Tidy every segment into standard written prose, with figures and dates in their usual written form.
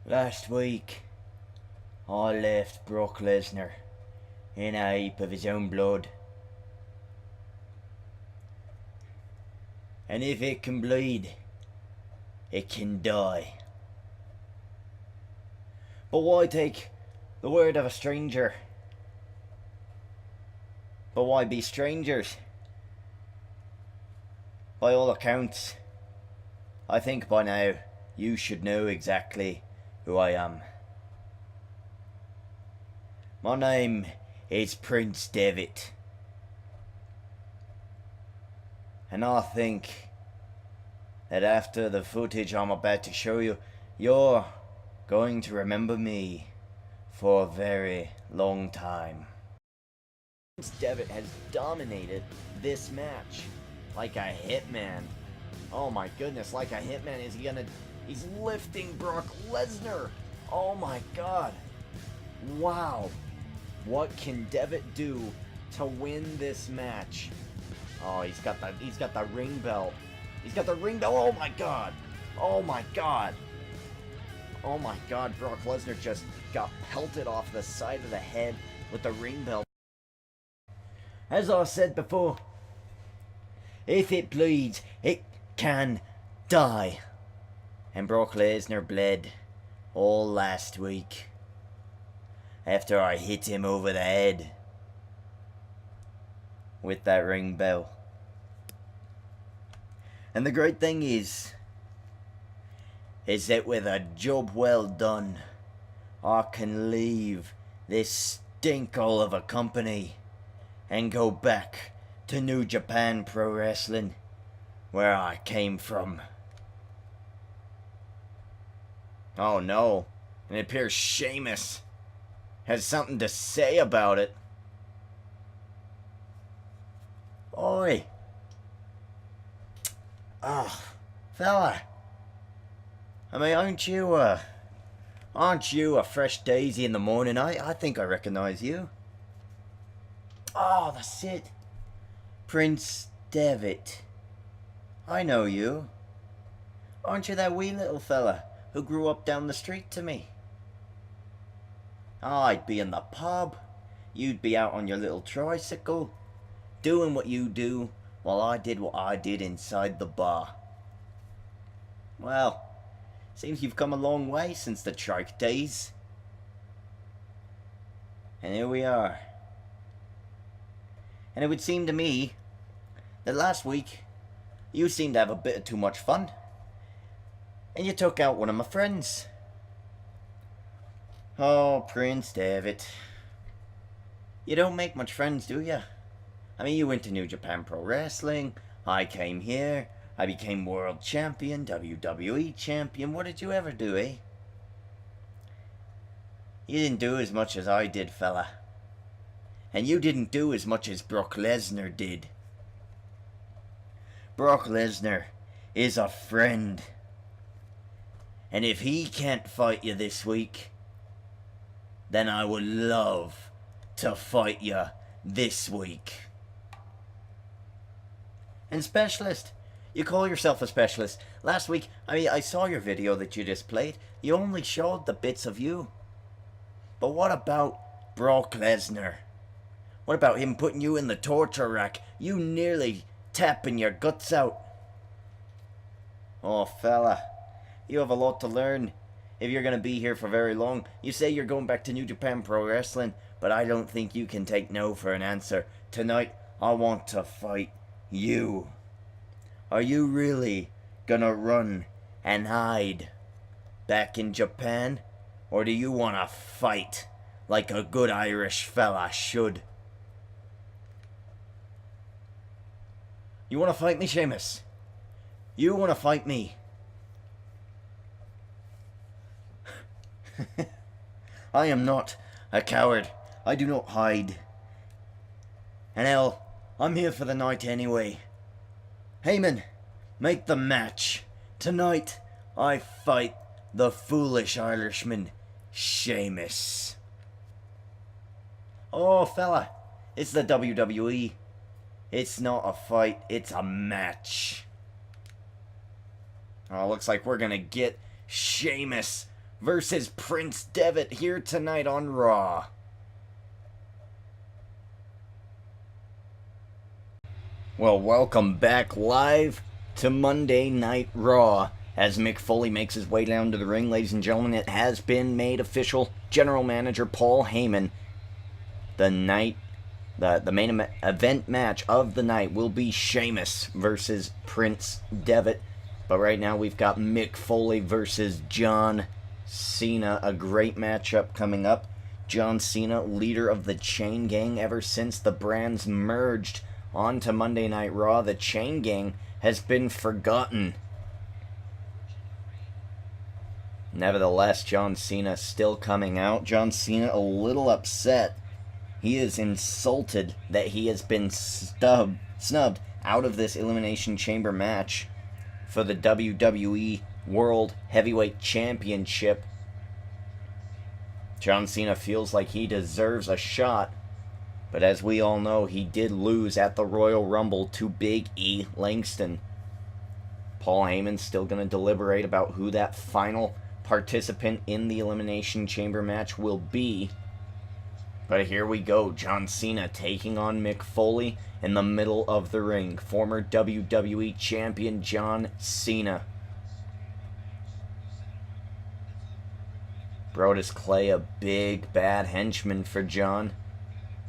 Last week, I left Brock Lesnar in a heap of his own blood. And if it can bleed, it can die. But why take the word of a stranger? But why be strangers? By all accounts, I think by now you should know exactly who I am. My name is Prince Devitt. And I think that after the footage I'm about to show you, you're going to remember me for a very long time. Prince Devitt has dominated this match like a hitman. Oh my goodness, like a hitman. He's lifting Brock Lesnar. Oh my god. Wow. What can Devitt do to win this match? Oh, he's got the ring belt. He's got the ring belt. Oh my god. Oh my god. Oh my god, Brock Lesnar just got pelted off the side of the head with the ring belt. As I said before, if it bleeds, it can die. And Brock Lesnar bled all last week after I hit him over the head with that ring bell. And the great thing is that with a job well done, I can leave this stinkhole of a company and go back to New Japan Pro Wrestling, where I came from. Oh no, and it appears Sheamus has something to say about it. Oi! Fella. I mean, aren't you a fresh daisy in the morning? I think I recognize you. Oh, that's it. Prince Devitt. I know you. Aren't you that wee little fella who grew up down the street to me? I'd be in the pub. You'd be out on your little tricycle, doing what you do, while I did what I did inside the bar. Well, seems you've come a long way since the trike days. And here we are. And it would seem to me that last week you seemed to have a bit of too much fun. And you took out one of my friends. Oh, Prince Devitt. You don't make much friends, do you? I mean, you went to New Japan Pro Wrestling. I came here. I became World Champion, WWE Champion. What did you ever do, eh? You didn't do as much as I did, fella. And you didn't do as much as Brock Lesnar did. Brock Lesnar is a friend. And if he can't fight you this week, then I would love to fight you this week. And specialist, you call yourself a specialist. Last week, I saw your video that you just played. You only showed the bits of you. But what about Brock Lesnar? What about him putting you in the torture rack? You nearly tapping your guts out. Oh, fella, you have a lot to learn if you're going to be here for very long. You say you're going back to New Japan Pro Wrestling, but I don't think you can take no for an answer. Tonight, I want to fight you. Are you really gonna run and hide back in Japan? Or do you want to fight like a good Irish fella should? You want to fight me, Sheamus? You want to fight me? I am not a coward. I do not hide. And hell, I'm here for the night anyway. Heyman, make the match. Tonight, I fight the foolish Irishman, Sheamus. Oh, fella, it's the WWE. It's not a fight, it's a match. Oh, looks like we're gonna get Sheamus versus Prince Devitt here tonight on Raw. Well, welcome back live to Monday Night Raw. As Mick Foley makes his way down to the ring, ladies and gentlemen, it has been made official. General Manager Paul Heyman, the main event match of the night will be Sheamus versus Prince Devitt. But right now we've got Mick Foley versus John Cena, a great matchup coming up. John Cena, leader of the Chain Gang ever since the brands merged onto Monday Night Raw. The Chain Gang has been forgotten. Nevertheless, John Cena still coming out. John Cena a little upset. He is insulted that he has been snubbed out of this Elimination Chamber match for the WWE World Heavyweight Championship. John Cena feels like he deserves a shot, but as we all know, he did lose at the Royal Rumble to Big E Langston. Paul Heyman's still going to deliberate about who that final participant in the Elimination Chamber match will be. But here we go, John Cena taking on Mick Foley in the middle of the ring. Former WWE Champion John Cena. Brodus Clay, a big bad henchman for John.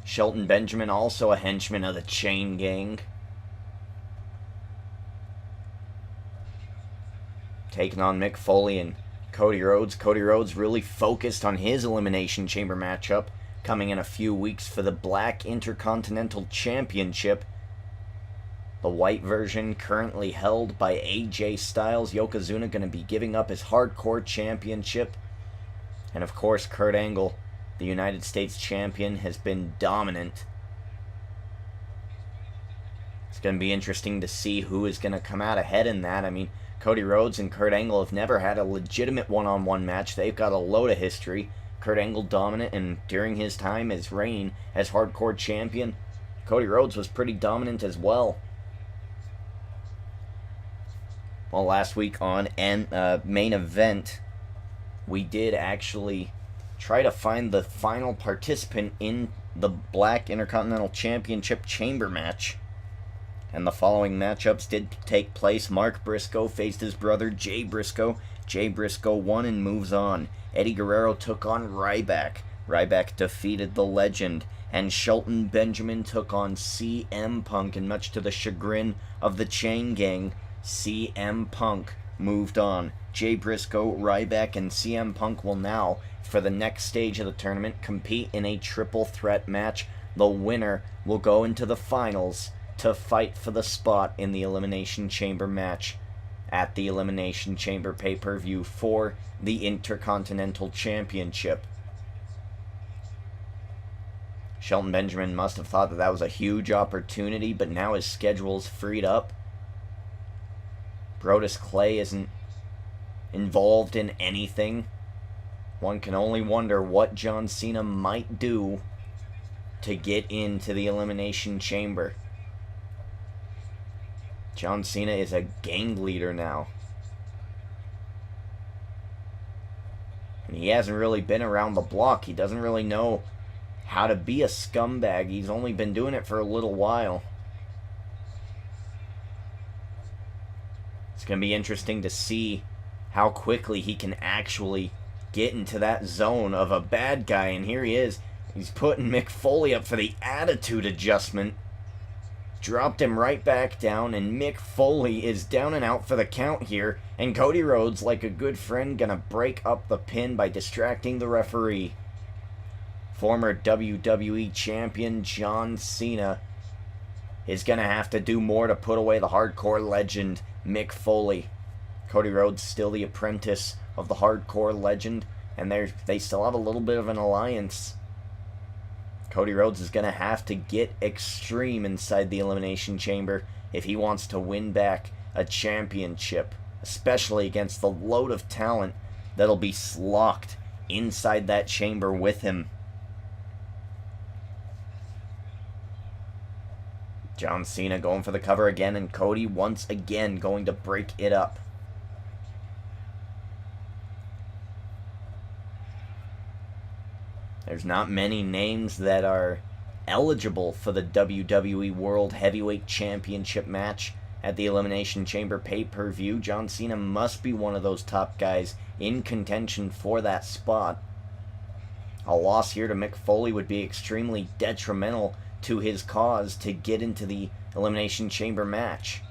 Shelton Benjamin, also a henchman of the Chain Gang. Taking on Mick Foley and Cody Rhodes. Cody Rhodes really focused on his Elimination Chamber matchup coming in a few weeks for the Black Intercontinental Championship. The white version currently held by AJ Styles. Yokozuna going to be giving up his Hardcore Championship. And of course, Kurt Angle, the United States Champion, has been dominant. It's going to be interesting to see who is going to come out ahead in that. I mean, Cody Rhodes and Kurt Angle have never had a legitimate one-on-one match. They've got a load of history. Kurt Angle dominant, and during his time, his reign as Hardcore Champion, Cody Rhodes was pretty dominant as well. Well, last week on Main Event, we did actually try to find the final participant in the Black Intercontinental Championship Chamber match. And the following matchups did take place. Mark Briscoe faced his brother Jay Briscoe. Jay Briscoe won and moves on. Eddie Guerrero took on Ryback. Ryback defeated the Legend. And Shelton Benjamin took on CM Punk. And much to the chagrin of the Chain Gang, CM Punk moved on. Jay Briscoe, Ryback, and CM Punk will now, for the next stage of the tournament, compete in a triple threat match. The winner will go into the finals to fight for the spot in the Elimination Chamber match at the Elimination Chamber pay-per-view for the Intercontinental Championship. Shelton Benjamin must have thought that that was a huge opportunity, but now his schedule's freed up. Brodus Clay isn't involved in anything. One can only wonder what John Cena might do to get into the Elimination Chamber. John Cena is a gang leader now. And he hasn't really been around the block. He doesn't really know how to be a scumbag. He's only been doing it for a little while. It's going to be interesting to see how quickly he can actually get into that zone of a bad guy. And here he is. He's putting Mick Foley up for the attitude adjustment. Dropped him right back down, and Mick Foley is down and out for the count here. And Cody Rhodes, like a good friend, gonna break up the pin by distracting the referee. Former WWE Champion John Cena is gonna have to do more to put away the Hardcore Legend, Mick Foley. Cody Rhodes still the apprentice of the Hardcore Legend, and they still have a little bit of an alliance. Cody Rhodes is going to have to get extreme inside the Elimination Chamber if he wants to win back a championship, especially against the load of talent that'll be locked inside that chamber with him. John Cena going for the cover again, and Cody once again going to break it up. There's not many names that are eligible for the WWE World Heavyweight Championship match at the Elimination Chamber pay-per-view. John Cena must be one of those top guys in contention for that spot. A loss here to Mick Foley would be extremely detrimental to his cause to get into the Elimination Chamber match.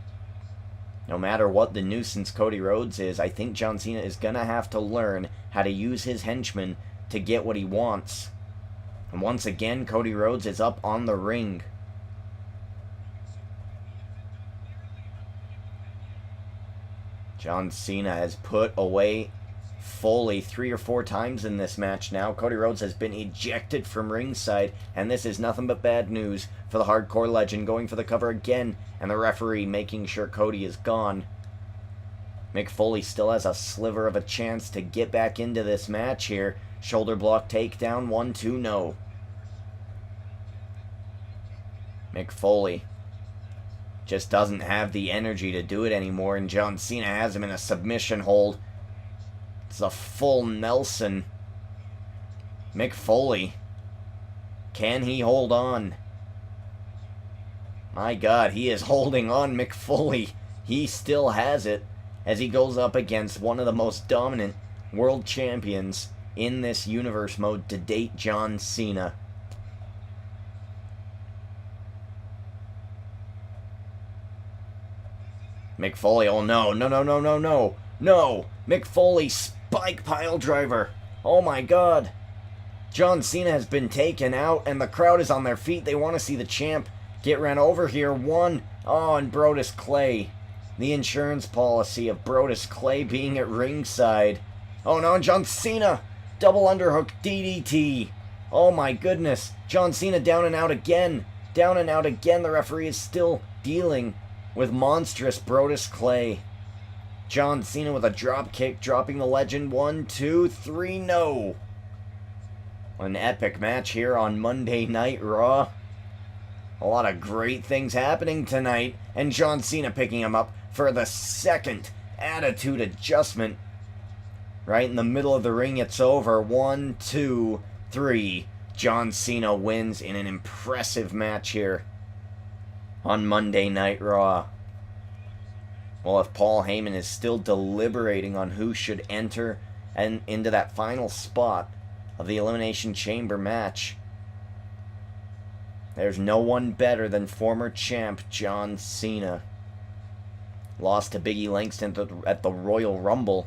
No matter what the nuisance Cody Rhodes is, I think John Cena is going to have to learn how to use his henchmen to get what he wants. And once again, Cody Rhodes is up on the ring. John Cena has put away Foley 3 or 4 times in this match now. Cody Rhodes has been ejected from ringside, and this is nothing but bad news for the Hardcore Legend, going for the cover again, and the referee making sure Cody is gone. Mick Foley still has a sliver of a chance to get back into this match here. Shoulder block takedown, 1-2, no. Mick Foley just doesn't have the energy to do it anymore, and John Cena has him in a submission hold. It's a full Nelson. Mick Foley, can he hold on? My God, he is holding on, Mick Foley. He still has it as he goes up against one of the most dominant world champions in this universe mode to date, John Cena. Mick Foley, oh no, no, no, no, no, no, no! Mick Foley, spike pile driver! Oh my God! John Cena has been taken out, and the crowd is on their feet. They want to see the champ get ran over here. One, oh, and Brodus Clay. The insurance policy of Brodus Clay being at ringside. Oh no, John Cena! Double underhook DDT! Oh my goodness! John Cena down and out again! Down and out again. The referee is still dealing with monstrous Brodus Clay. John Cena with a drop kick, dropping the legend. 1, 2, 3, no! An epic match here on Monday Night Raw. A lot of great things happening tonight, and John Cena picking him up for the second attitude adjustment. Right in the middle of the ring, it's over. 1, 2, 3. John Cena wins in an impressive match here on Monday Night Raw. Well, if Paul Heyman is still deliberating on who should enter and into that final spot of the Elimination Chamber match, there's no one better than former champ John Cena. Lost to Biggie Langston at the Royal Rumble.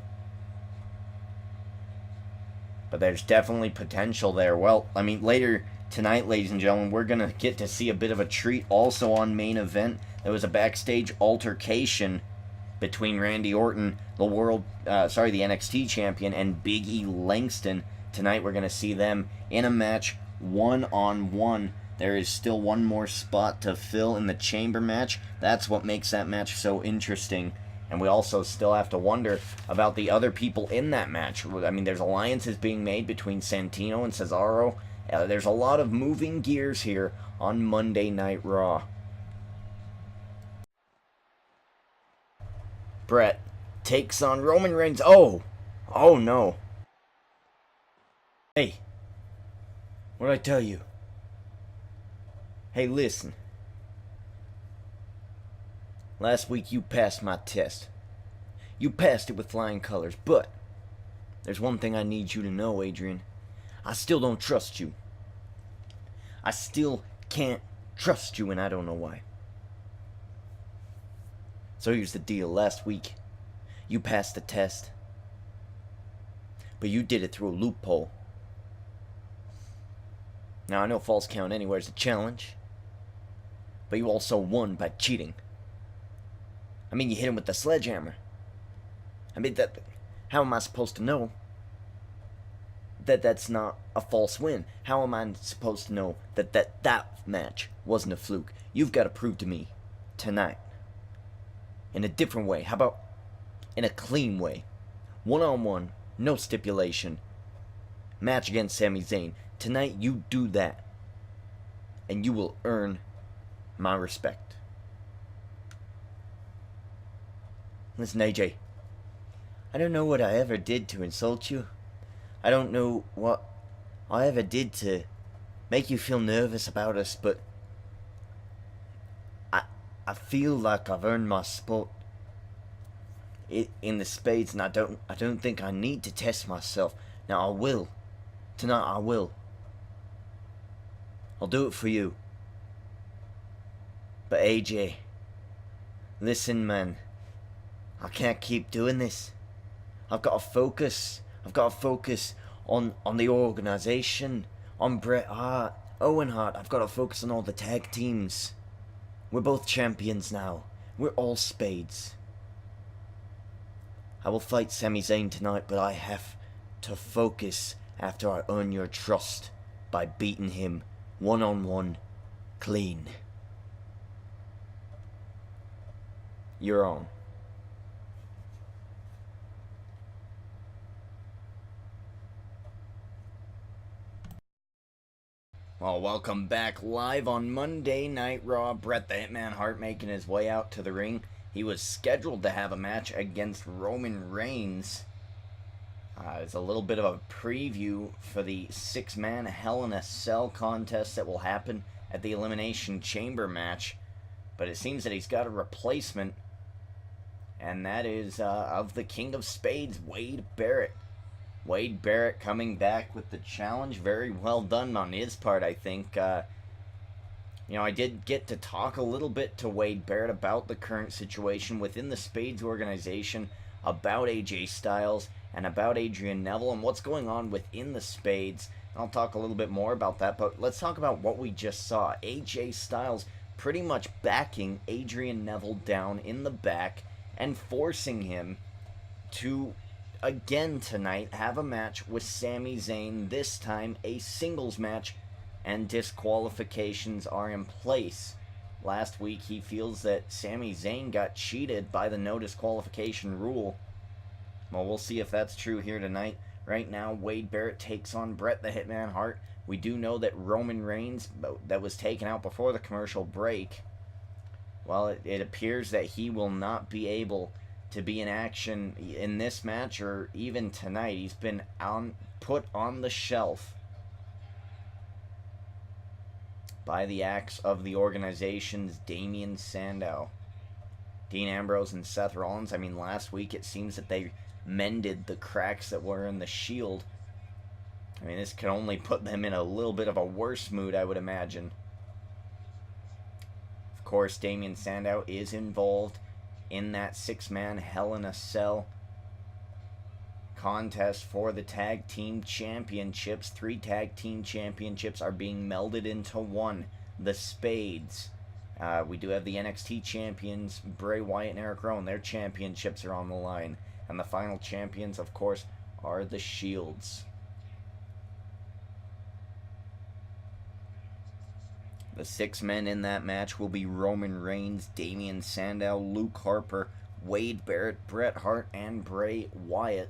But there's definitely potential there. Well, I mean, later tonight, ladies and gentlemen, we're going to get to see a bit of a treat also on Main Event. There was a backstage altercation between Randy Orton, the NXT champion, and Big E Langston. Tonight we're going to see them in a match one-on-one. There is still one more spot to fill in the chamber match. That's what makes that match so interesting. And we also still have to wonder about the other people in that match. I mean, there's alliances being made between Santino and Cesaro. There's a lot of moving gears here on Monday Night Raw. Bret takes on Roman Reigns. Oh no. Hey, what'd I tell you? Hey, listen. Last week you passed my test. You passed it with flying colors, but there's one thing I need you to know, Adrian. I still don't trust you. I still can't trust you, and I don't know why. So here's the deal. Last week, you passed the test, but you did it through a loophole. Now, I know False Count Anywhere is a challenge, but you also won by cheating. I mean, you hit him with the sledgehammer. I mean, how am I supposed to know that that's not a false win? How am I supposed to know that match wasn't a fluke? You've got to prove to me tonight in a different way. How about in a clean way? One-on-one, no stipulation. Match against Sami Zayn. Tonight, you do that, and you will earn my respect. Listen, AJ, I don't know what I ever did to insult you. I don't know what I ever did to make you feel nervous about us, but I feel like I've earned my spot in the spades, and I don't think I need to test myself. Now I will. Tonight I will. I'll do it for you. But AJ, listen, man. I can't keep doing this. I've got to focus. I've got to focus on the organization, on Bret Hart, Owen Hart. I've got to focus on all the tag teams. We're both champions now. We're all spades. I will fight Sami Zayn tonight, but I have to focus after I earn your trust by beating him one-on-one, clean. You're on. Well, welcome back live on Monday Night Raw. Bret the Hitman Hart making his way out to the ring. He was scheduled to have a match against Roman Reigns. It's a little bit of a preview for the six-man Hell in a Cell contest that will happen at the Elimination Chamber match. But it seems that he's got a replacement, and that is of the King of Spades, Wade Barrett. Wade Barrett coming back with the challenge. Very well done on his part, I think. I did get to talk a little bit to Wade Barrett about the current situation within the Spades organization, about AJ Styles, and about Adrian Neville, and what's going on within the Spades. I'll talk a little bit more about that, but let's talk about what we just saw. AJ Styles pretty much backing Adrian Neville down in the back and forcing him to, again tonight, have a match with Sami Zayn, this time a singles match, and disqualifications are in place. Last week he feels that Sami Zayn got cheated by the no disqualification rule. Well, we'll see if that's true here tonight. Right now, Wade Barrett takes on Bret the Hitman Hart. We do know that Roman Reigns, that was taken out before the commercial break, well, it appears that he will not be able to be in action in this match or even tonight. He's been put on the shelf by the acts of the organization's Damien Sandow, Dean Ambrose, and Seth Rollins. I mean, last week it seems that they mended the cracks that were in the Shield. I mean, this can only put them in a little bit of a worse mood, I would imagine. Of course, Damien Sandow is involved in that six-man Hell in a Cell contest for the tag team championships. 3 tag team championships are being melded into one, the Spades. We do have the NXT champions, Bray Wyatt and Eric Rowan. Their championships are on the line. And the final champions, of course, are the Shields. The 6 men in that match will be Roman Reigns, Damien Sandow, Luke Harper, Wade Barrett, Bret Hart, and Bray Wyatt.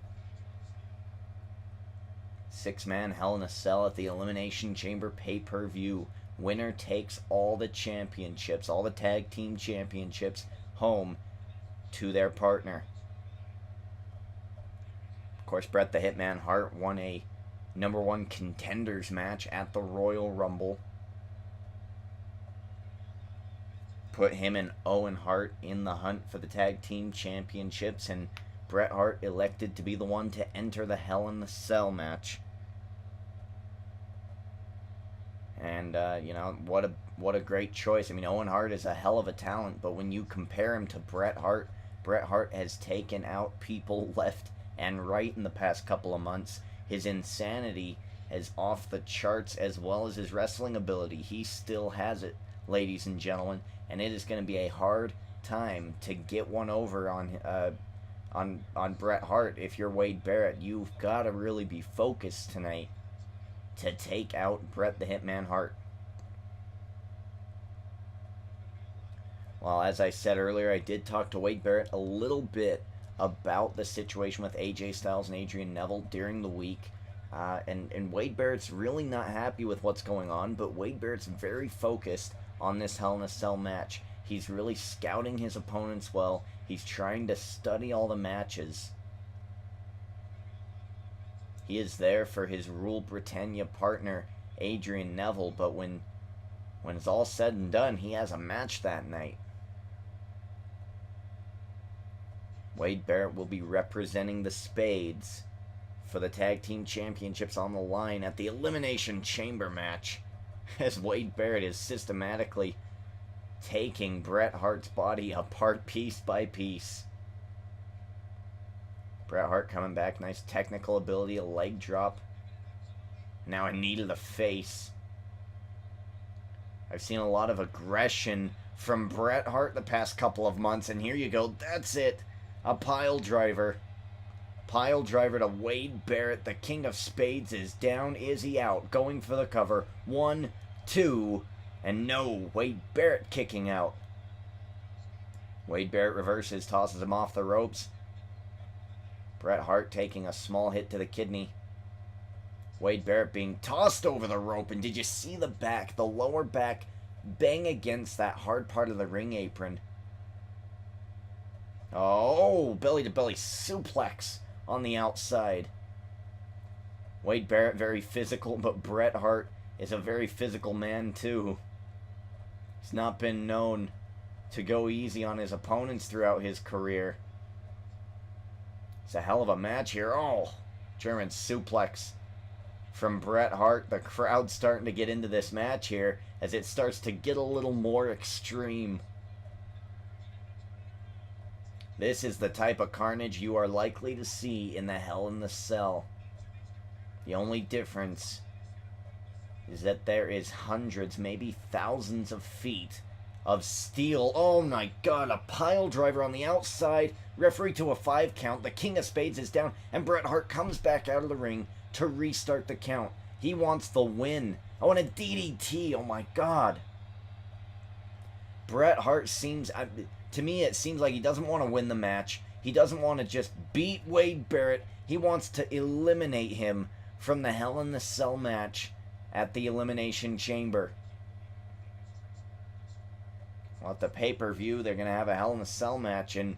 6-man Hell in a Cell at the Elimination Chamber pay-per-view. Winner takes all the championships, all the tag team championships, home to their partner. Of course, Bret the Hitman Hart won a #1 contenders match at the Royal Rumble. Put him and Owen Hart in the hunt for the tag team championships, and Bret Hart elected to be the one to enter the Hell in the Cell match. And, what a great choice. I mean, Owen Hart is a hell of a talent, but when you compare him to Bret Hart has taken out people left and right in the past couple of months. His insanity is off the charts, as well as his wrestling ability. He still has it, ladies and gentlemen, and it is going to be a hard time to get one over on Bret Hart. If you're Wade Barrett, you've got to really be focused tonight to take out Bret the Hitman Hart. Well, as I said earlier, I did talk to Wade Barrett a little bit about the situation with AJ Styles and Adrian Neville during the week. And Wade Barrett's really not happy with what's going on, but Wade Barrett's very focused on this Hell in a Cell match. He's really scouting his opponents well. He's trying to study all the matches. He is there for his Rule Britannia partner, Adrian Neville, but when it's all said and done, he has a match that night. Wade Barrett will be representing the Spades for the Tag Team Championships on the line at the Elimination Chamber match, as Wade Barrett is systematically taking Bret Hart's body apart piece by piece. Bret Hart coming back, nice technical ability, a leg drop. Now a knee to the face. I've seen a lot of aggression from Bret Hart the past couple of months, and here you go, that's it. A pile driver. Pile driver to Wade Barrett. The King of Spades is down. Is he out? Going for the cover. 1, 2, and no. Wade Barrett kicking out. Wade Barrett reverses, tosses him off the ropes. Bret Hart taking a small hit to the kidney. Wade Barrett being tossed over the rope. And did you see the back, the lower back, bang against that hard part of the ring apron? Oh, belly-to-belly suplex on the outside. Wade Barrett very physical, but Bret Hart is a very physical man too. He's not been known to go easy on his opponents throughout his career. It's a hell of a match here. Oh, German suplex from Bret Hart. The crowd's starting to get into this match here as it starts to get a little more extreme. This is the type of carnage you are likely to see in the Hell in the Cell. The only difference is that there is hundreds, maybe thousands of feet of steel. Oh my god, a pile driver on the outside. Referee to a 5 count. The King of Spades is down, and Bret Hart comes back out of the ring to restart the count. He wants the win. Oh, and a DDT. Oh my god. Bret Hart seems... to me, it seems like he doesn't want to win the match. He doesn't want to just beat Wade Barrett. He wants to eliminate him from the Hell in the Cell match at the Elimination Chamber. Well, at the pay-per-view, they're going to have a Hell in a Cell match, and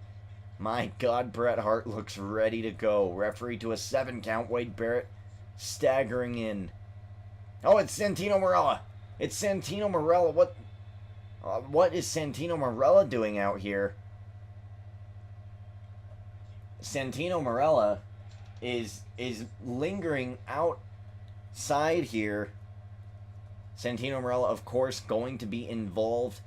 my God, Bret Hart looks ready to go. Referee to a 7 count. Wade Barrett staggering in. Oh, it's Santino Marella. It's Santino Marella. What is Santino Marella doing out here? Santino Marella is lingering outside here. Santino Marella, of course, going to be involved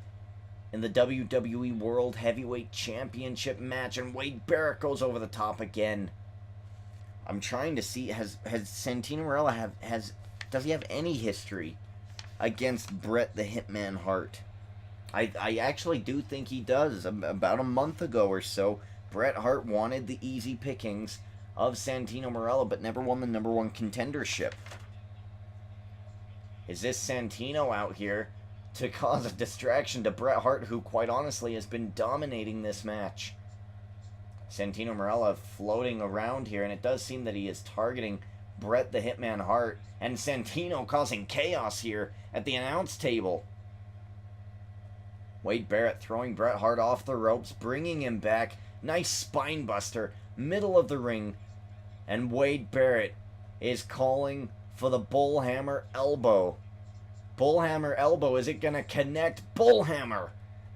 in the WWE World Heavyweight Championship match, and Wade Barrett goes over the top again. I'm trying to see, has Santino Marella does he have any history against Bret the Hitman Hart? I actually do think he does. About a month ago or so, Bret Hart wanted the easy pickings of Santino Marella, but never won the #1 contendership. Is this Santino out here to cause a distraction to Bret Hart, who quite honestly has been dominating this match? Santino Marella floating around here, and it does seem that he is targeting Bret the Hitman Hart, and Santino causing chaos here at the announce table. Wade Barrett throwing Bret Hart off the ropes, bringing him back. Nice spine buster, middle of the ring. And Wade Barrett is calling for the Bullhammer elbow. Bullhammer elbow, is it going to connect? Bullhammer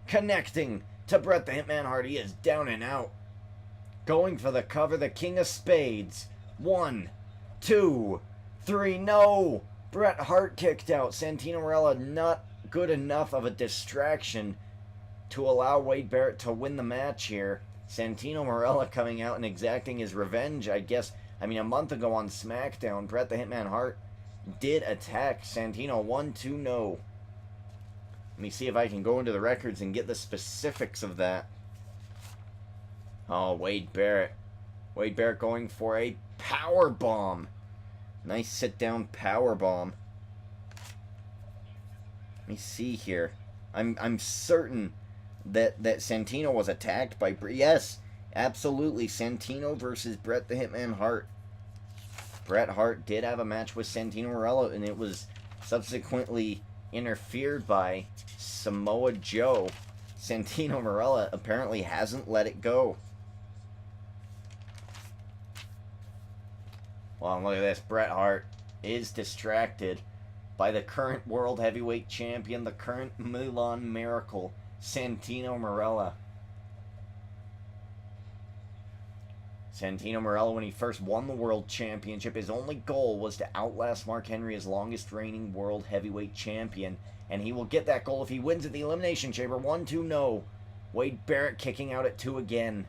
connecting to Bret the Hitman Hart. He is down and out. Going for the cover, the King of Spades. 1, 2, 3, no! Bret Hart kicked out. Santino Marella not good enough of a distraction to allow Wade Barrett to win the match here. Santino Marella coming out and exacting his revenge, I guess. I mean, a month ago on SmackDown, Bret the Hitman Hart did attack Santino. 1, 2, no. Let me see if I can go into the records and get the specifics of that. Oh, Wade Barrett. Wade Barrett going for a power bomb. Nice sit-down power bomb. Let me see here. I'm certain that Santino was attacked by Bret. Yes, absolutely. Santino versus Bret the Hitman Hart. Bret Hart did have a match with Santino Marella, and it was subsequently interfered by Samoa Joe. Santino Marella apparently hasn't let it go. Well, look at this. Bret Hart is distracted by the current World Heavyweight Champion, the current Milan Miracle, Santino Marella. Santino Marella, when he first won the World Championship, his only goal was to outlast Mark Henry as longest reigning World Heavyweight Champion. And he will get that goal if he wins at the Elimination Chamber. 1-2, no. Wade Barrett kicking out at 2 again.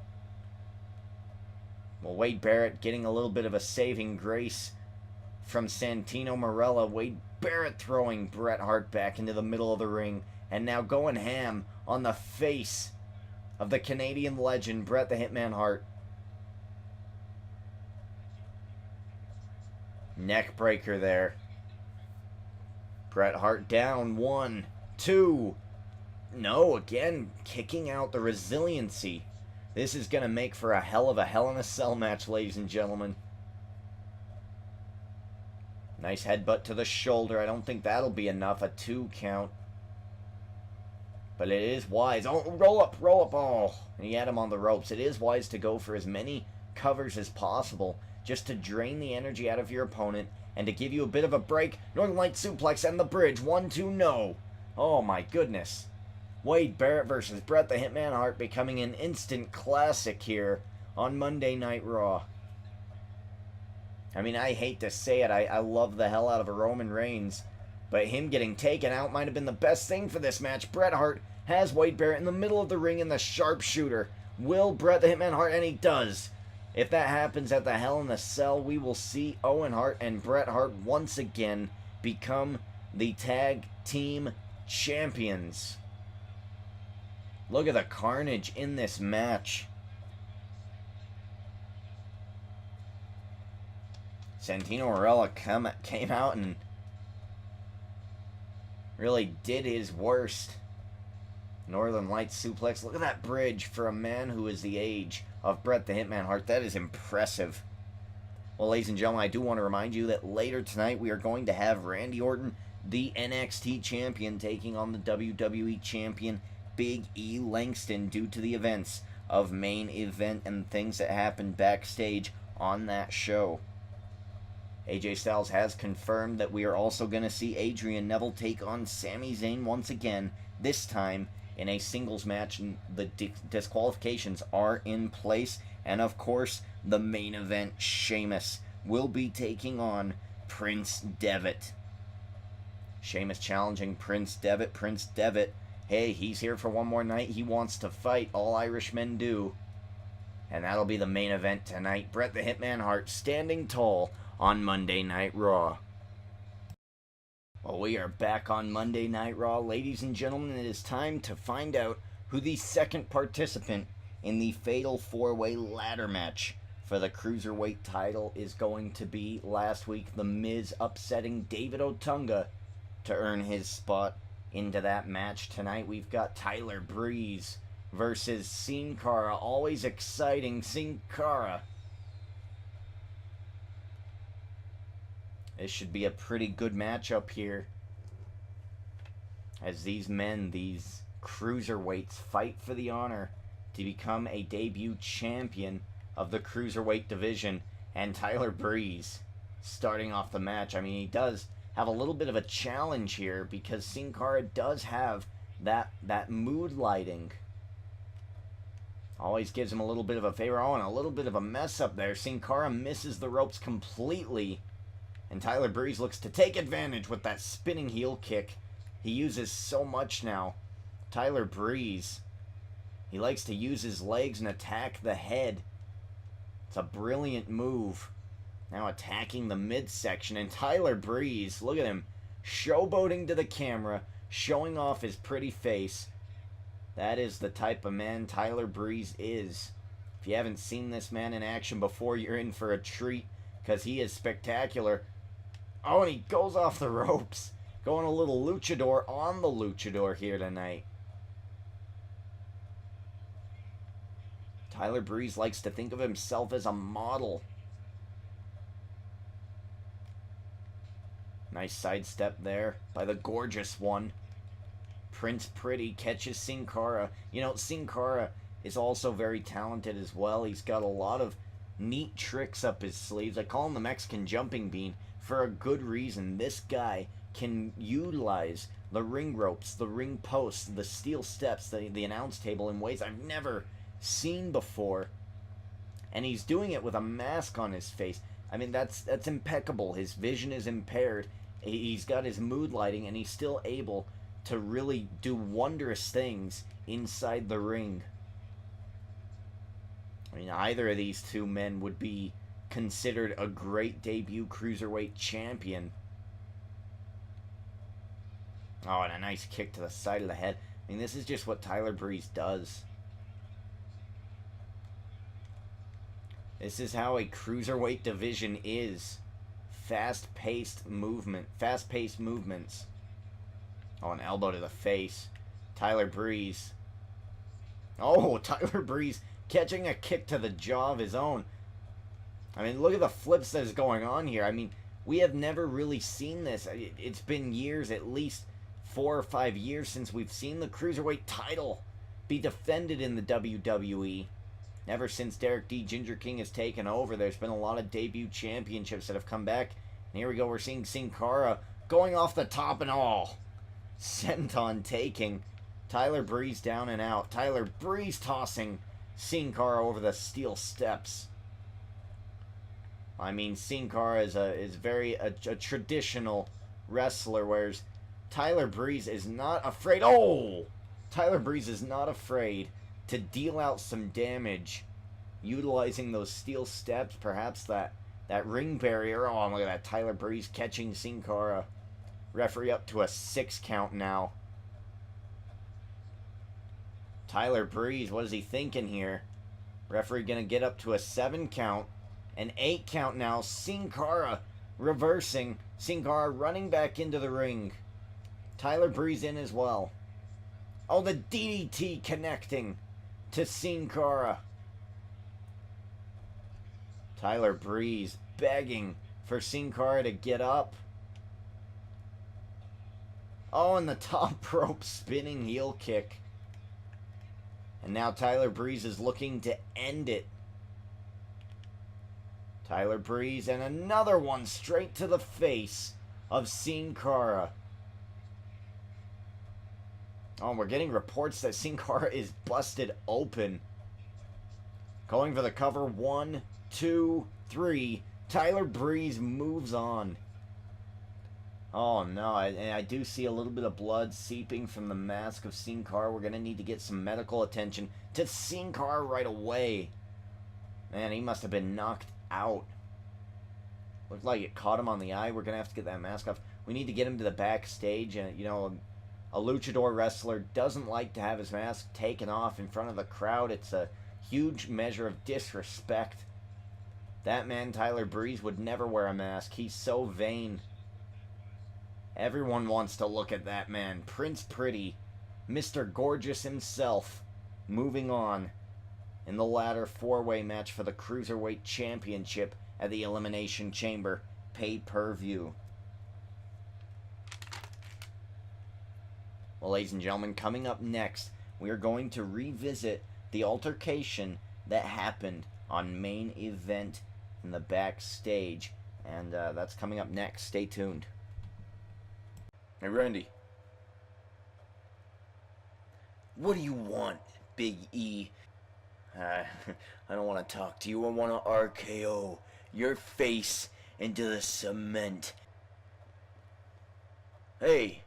Well, Wade Barrett getting a little bit of a saving grace from Santino Marella. Wade Barrett throwing Bret Hart back into the middle of the ring. And now going ham on the face of the Canadian legend, Bret the Hitman Hart. Neck breaker there. Bret Hart down. 1, 2. No, again, kicking out the resiliency. This is going to make for a hell in a Cell match, ladies and gentlemen. Nice headbutt to the shoulder. I don't think that'll be enough. A 2 count. But it is wise. Oh, roll up. Oh, and he had him on the ropes. It is wise to go for as many covers as possible, just to drain the energy out of your opponent and to give you a bit of a break. Northern Light suplex and the bridge. 1-2, no. Oh my goodness. Wade Barrett versus Bret the Hitman Hart becoming an instant classic here on Monday Night Raw. I mean, I hate to say it, I love the hell out of a Roman Reigns, but him getting taken out might have been the best thing for this match. Bret Hart has Wade Barrett in the middle of the ring in the sharpshooter. Will Bret the Hitman Hart? And he does. If that happens at the Hell in a Cell, we will see Owen Hart and Bret Hart once again become the tag team champions. Look at the carnage in this match. Santino Marella came out and really did his worst. Northern Lights suplex. Look at that bridge for a man who is the age of Bret the Hitman Hart. That is impressive. Well, ladies and gentlemen, I do want to remind you that later tonight we are going to have Randy Orton, the NXT champion, taking on the WWE champion Big E Langston due to the events of Main Event and things that happened backstage on that show. AJ Styles has confirmed that we are also going to see Adrian Neville take on Sami Zayn once again, this time in a singles match, and the disqualifications are in place. And of course, the main event, Sheamus will be taking on Prince Devitt. Sheamus challenging Prince Devitt. Prince Devitt, hey, he's here for one more night. He wants to fight. All Irishmen do. And that'll be the main event tonight. Bret the Hitman Hart standing tall on Monday Night Raw. Well, we are back on Monday Night Raw. Ladies and gentlemen, it is time to find out who the second participant in the Fatal 4-Way Ladder match for the Cruiserweight title is going to be. Last week, The Miz upsetting David Otunga to earn his spot into that match. Tonight, we've got Tyler Breeze versus Sin Cara. Always exciting, Sin Cara. This should be a pretty good matchup here, as these men, these cruiserweights, fight for the honor to become a debut champion of the cruiserweight division. And Tyler Breeze starting off the match. I mean, he does have a little bit of a challenge here because Sin Cara does have that mood lighting. Always gives him a little bit of a favor. Oh, and a little bit of a mess up there. Sin Cara misses the ropes completely. And Tyler Breeze looks to take advantage with that spinning heel kick he uses so much now. Tyler Breeze, he likes to use his legs and attack the head. It's a brilliant move. Now attacking the midsection. And Tyler Breeze, look at him, showboating to the camera, showing off his pretty face. That is the type of man Tyler Breeze is. If you haven't seen this man in action before, you're in for a treat, because he is spectacular. Oh, and he goes off the ropes. Going a little luchador on the luchador here tonight. Tyler Breeze likes to think of himself as a model. Nice sidestep there by the gorgeous one. Prince Pretty catches Sin Cara. You know, Sin Cara is also very talented as well. He's got a lot of neat tricks up his sleeves. I call him the Mexican jumping bean for a good reason. This guy can utilize the ring ropes, the ring posts, the steel steps, the announce table in ways I've never seen before. And he's doing it with a mask on his face. I mean, that's impeccable. His vision is impaired. He's got his mood lighting, and he's still able to really do wondrous things inside the ring. I mean, either of these two men would be considered a great debut cruiserweight champion. Oh, and a nice kick to the side of the head. I mean, this is just what Tyler Breeze does. This is how a cruiserweight division is. Fast-paced movements. Oh, an elbow to the face. Tyler Breeze. Oh, Tyler Breeze catching a kick to the jaw of his own. I mean, look at the flips that is going on here. I mean, we have never really seen this. It's been years, at least 4 or 5 years, since we've seen the Cruiserweight title be defended in the WWE. Ever since Derek D. Ginger King has taken over, there's been a lot of debut championships that have come back. And here we go, we're seeing Sin Cara going off the top and all. Senton taking Tyler Breeze down and out. Tyler Breeze tossing Sin Cara over the steel steps. I mean, Sin Cara is very a traditional wrestler, whereas Tyler Breeze is not afraid. Oh! Tyler Breeze is not afraid to deal out some damage, utilizing those steel steps, perhaps that ring barrier. Oh, look at that. Tyler Breeze catching Sin Cara. Referee up to a 6 count now. Tyler Breeze, what is he thinking here? Referee gonna get up to a 7 count. An 8 count now. Sin Cara reversing. Sin Cara running back into the ring. Tyler Breeze in as well. Oh, the DDT connecting to Sin Cara. Tyler Breeze begging for Sin Cara to get up. Oh, and the top rope spinning heel kick. And now Tyler Breeze is looking to end it. Tyler Breeze, and another one straight to the face of Sin Cara. Oh, we're getting reports that Sin Cara is busted open. Going for the cover. 1, 2, 3. Tyler Breeze moves on. Oh no, I do see a little bit of blood seeping from the mask of Sin Cara. We're going to need to get some medical attention to Sin Cara right away. Man, he must have been knocked out. Looked like it caught him on the eye. We're going to have to get that mask off. We need to get him to the backstage. And, you know, a luchador wrestler doesn't like to have his mask taken off in front of the crowd. It's a huge measure of disrespect. That man, Tyler Breeze, would never wear a mask. He's so vain. Everyone wants to look at that man. Prince Pretty, Mr. Gorgeous himself, moving on in the ladder 4-way match for the Cruiserweight Championship at the Elimination Chamber pay-per-view. Well, ladies and gentlemen, coming up next, we are going to revisit the altercation that happened on Main Event in the backstage. And that's coming up next. Stay tuned. Hey, Randy. What do you want, Big E? I don't want to talk to you. I want to RKO your face into the cement. Hey.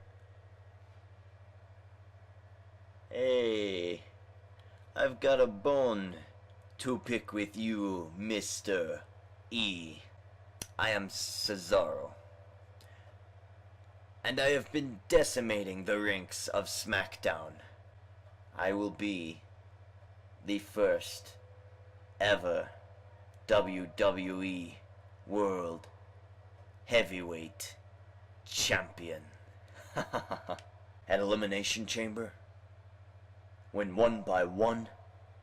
Hey. I've got a bone to pick with you, Mr. E. I am Cesaro. And I have been decimating the ranks of SmackDown. I will be the first ever WWE World Heavyweight Champion. At Elimination Chamber, when one by one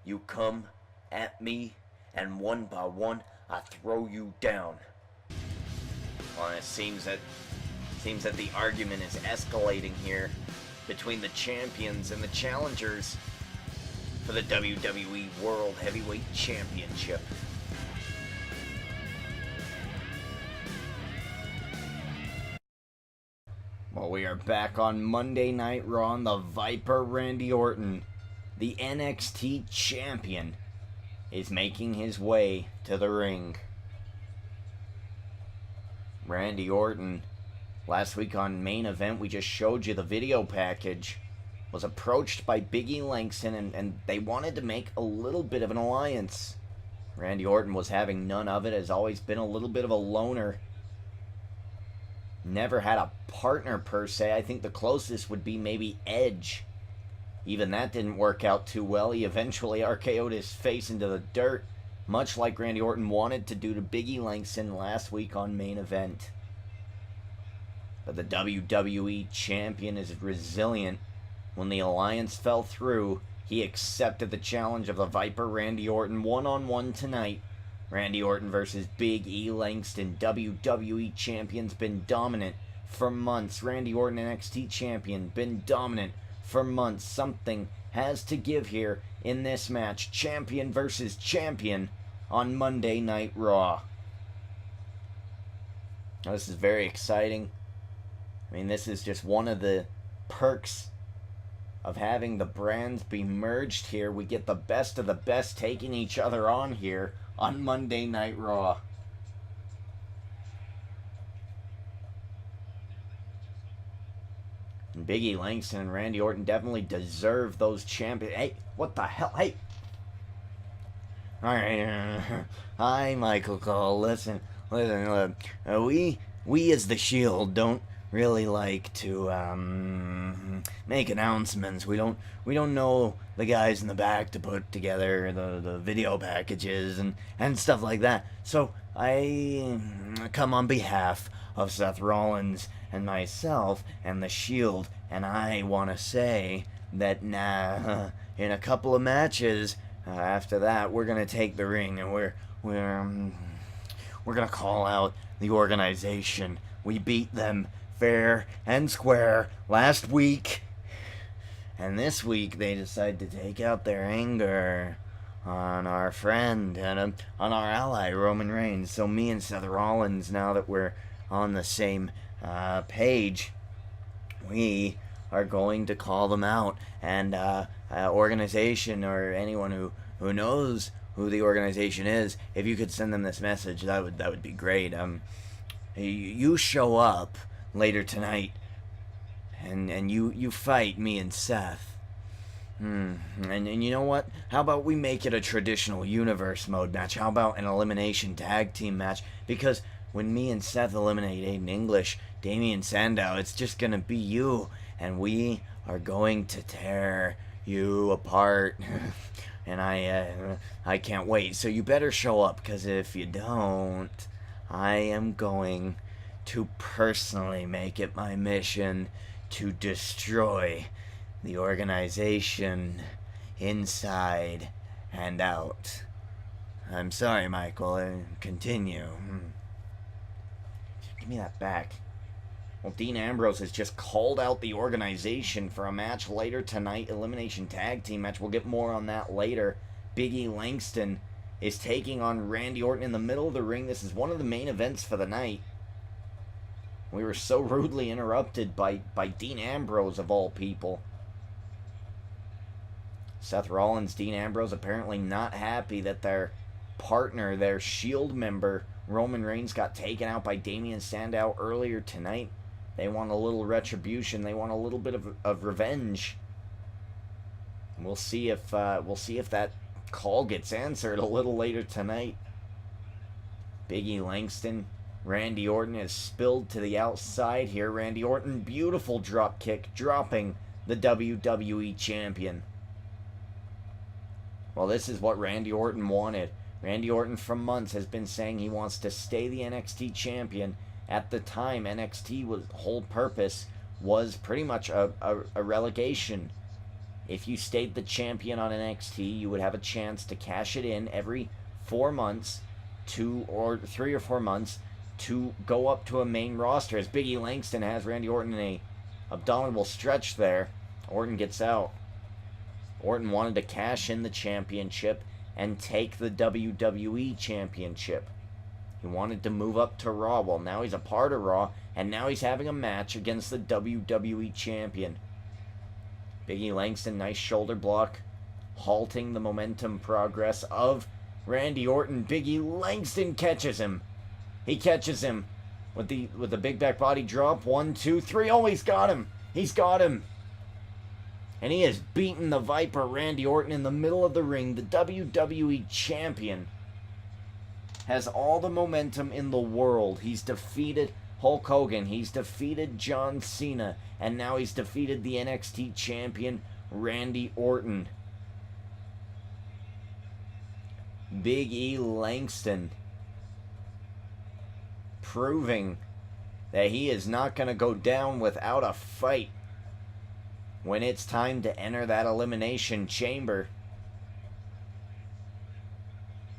you come at me, and one by one I throw you down. Well, it seems that the argument is escalating here between the champions and the challengers for the WWE World Heavyweight Championship. Well, we are back on Monday Night Raw, and the Viper Randy Orton, the NXT champion, is making his way to the ring. Randy Orton, last week on Main Event, we just showed you the video package, was approached by Big E Langston, and they wanted to make a little bit of an alliance. Randy Orton was having none of it, has always been a little bit of a loner. Never had a partner per se. I think the closest would be maybe Edge. Even that didn't work out too well. He eventually RKO'd his face into the dirt, much like Randy Orton wanted to do to Big E Langston last week on Main Event. But the WWE champion is resilient. When the alliance fell through, he accepted the challenge of the Viper Randy Orton one-on-one tonight. Randy Orton versus Big E Langston. WWE champion's been dominant for months. Randy Orton, NXT champion, been dominant for months. Something has to give here in this match. Champion versus champion on Monday Night Raw. Now, this is very exciting. I mean, this is just one of the perks of having the brands be merged here. We get the best of the best taking each other on here on Monday Night Raw. And Big E Langston and Randy Orton definitely deserve those champions. Hey, what the hell? Hey! Alright, hi Michael Cole. Listen, we as the Shield don't really like to make announcements. We don't know the guys in the back to put together the video packages and stuff like that. So I come on behalf of Seth Rollins and myself and the Shield, and I want to say that in a couple of matches after that, we're gonna take the ring, and we're gonna call out the organization. We beat them fair and square last week, and this week they decide to take out their anger on our friend and on our ally Roman Reigns. So me and Seth Rollins, now that we're on the same page, we are going to call them out, and organization or anyone who knows who the organization is, if you could send them this message, that would be great. You show up later tonight, and you fight me and Seth. And you know what? How about we make it a traditional universe mode match? How about an elimination tag team match? Because when me and Seth eliminate Aiden English, Damian Sandow, it's just gonna be you, and we are going to tear you apart. And I can't wait. So you better show up, because if you don't, I am going to personally make it my mission to destroy the organization inside and out. I'm sorry, Michael. Continue. Give me that back. Well, Dean Ambrose has just called out the organization for a match later tonight. Elimination tag team match. We'll get more on that later. Big E Langston is taking on Randy Orton in the middle of the ring. This is one of the main events for the night. We were so rudely interrupted by Dean Ambrose, of all people. Seth Rollins, Dean Ambrose, apparently not happy that their partner, their Shield member, Roman Reigns, got taken out by Damian Sandow earlier tonight. They want a little retribution. They want a little bit of revenge. We'll see if that call gets answered a little later tonight. Big E Langston, Randy Orton is spilled to the outside here. Randy Orton, beautiful drop kick, dropping the WWE champion. Well, this is what Randy Orton wanted. Randy Orton for months has been saying he wants to stay the NXT champion. At the time, NXT's whole purpose was pretty much a relegation. If you stayed the champion on NXT, you would have a chance to cash it in every 4 months, 3 or 4 months, to go up to a main roster. As Big E Langston has Randy Orton in a abdominal stretch there. Orton gets out. Orton wanted to cash in the championship and take the WWE championship. He wanted to move up to Raw. Well, now he's a part of Raw, and now he's having a match against the WWE Champion. Big E Langston, nice shoulder block, halting the momentum progress of Randy Orton. Big E Langston catches him. He catches him with the big back body drop. 1, 2, 3. Oh, he's got him. He's got him. And he has beaten the Viper, Randy Orton, in the middle of the ring. The WWE Champion has all the momentum in the world. He's defeated Hulk Hogan. He's defeated John Cena. And now he's defeated the NXT Champion, Randy Orton. Big E Langston proving that he is not going to go down without a fight when it's time to enter that elimination chamber.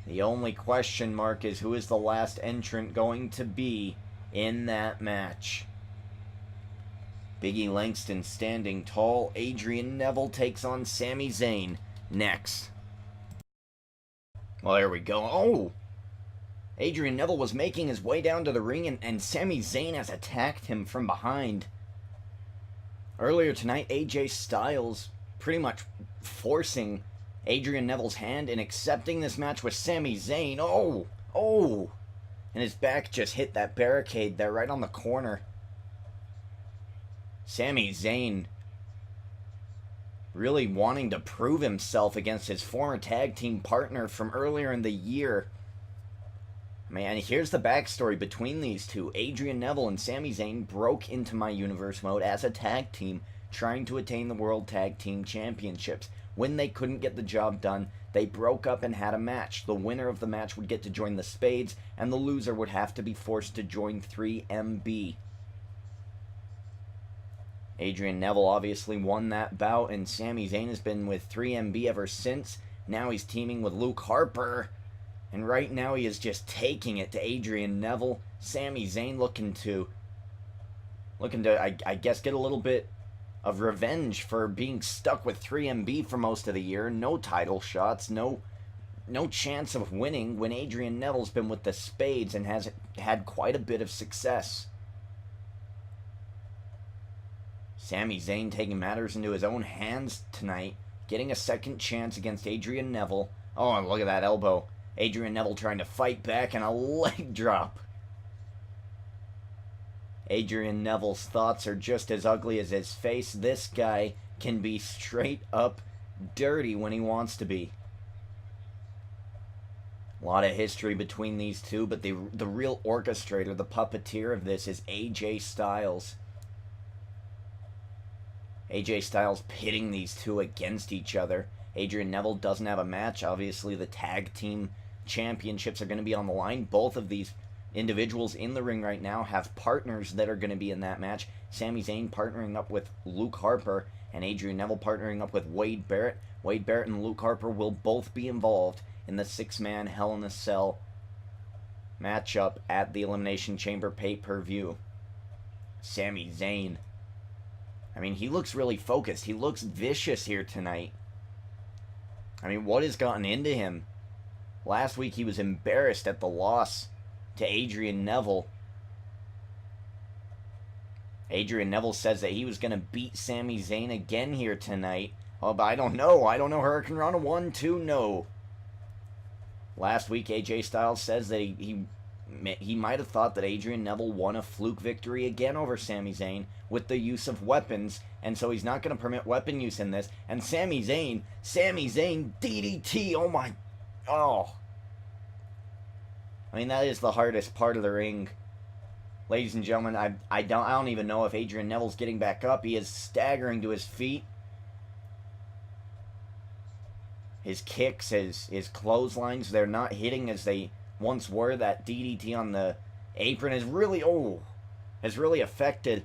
The only question mark is who is the last entrant going to be in that match. Big E Langston standing tall. Adrian Neville takes on Sami Zayn next. Well, there we go. Oh! Adrian Neville was making his way down to the ring, and Sami Zayn has attacked him from behind. Earlier tonight, AJ Styles pretty much forcing Adrian Neville's hand and accepting this match with Sami Zayn. Oh! Oh! And his back just hit that barricade there right on the corner. Sami Zayn really wanting to prove himself against his former tag team partner from earlier in the year. Man, here's the backstory between these two. Adrian Neville and Sami Zayn broke into My Universe mode as a tag team, trying to attain the World Tag Team Championships. When they couldn't get the job done, they broke up and had a match. The winner of the match would get to join the Spades, and the loser would have to be forced to join 3MB. Adrian Neville obviously won that bout, and Sami Zayn has been with 3MB ever since. Now he's teaming with Luke Harper. And right now he is just taking it to Adrian Neville. Sami Zayn looking to I guess, get a little bit of revenge for being stuck with 3MB for most of the year. No title shots, no chance of winning when Adrian Neville's been with the Spades and has had quite a bit of success. Sami Zayn taking matters into his own hands tonight, getting a second chance against Adrian Neville. Oh, and look at that elbow. Adrian Neville trying to fight back, and a leg drop. Adrian Neville's thoughts are just as ugly as his face. This guy can be straight up dirty when he wants to be. A lot of history between these two, but the real orchestrator, the puppeteer of this is AJ Styles. AJ Styles pitting these two against each other. Adrian Neville doesn't have a match. Obviously, the tag team championships are going to be on the line. Both of these individuals in the ring right now have partners that are going to be in that match. Sami Zayn partnering up with Luke Harper, and Adrian Neville partnering up with Wade Barrett. Wade Barrett and Luke Harper will both be involved in the 6-man Hell in a Cell matchup at the Elimination Chamber pay-per-view. Sami Zayn, I mean, he looks really focused. He looks vicious here tonight. I mean, what has gotten into him? Last week he was embarrassed at the loss to Adrian Neville. Adrian Neville says that he was going to beat Sami Zayn again here tonight. Oh, but I don't know. Hurricane Rana 1, 2, no. Last week AJ Styles says that he might have thought that Adrian Neville won a fluke victory again over Sami Zayn with the use of weapons, and so he's not going to permit weapon use in this. And Sami Zayn DDT, oh. I mean, that is the hardest part of the ring. Ladies and gentlemen, I don't even know if Adrian Neville's getting back up. He is staggering to his feet. His kicks, his clotheslines, they're not hitting as they once were. That DDT on the apron has really affected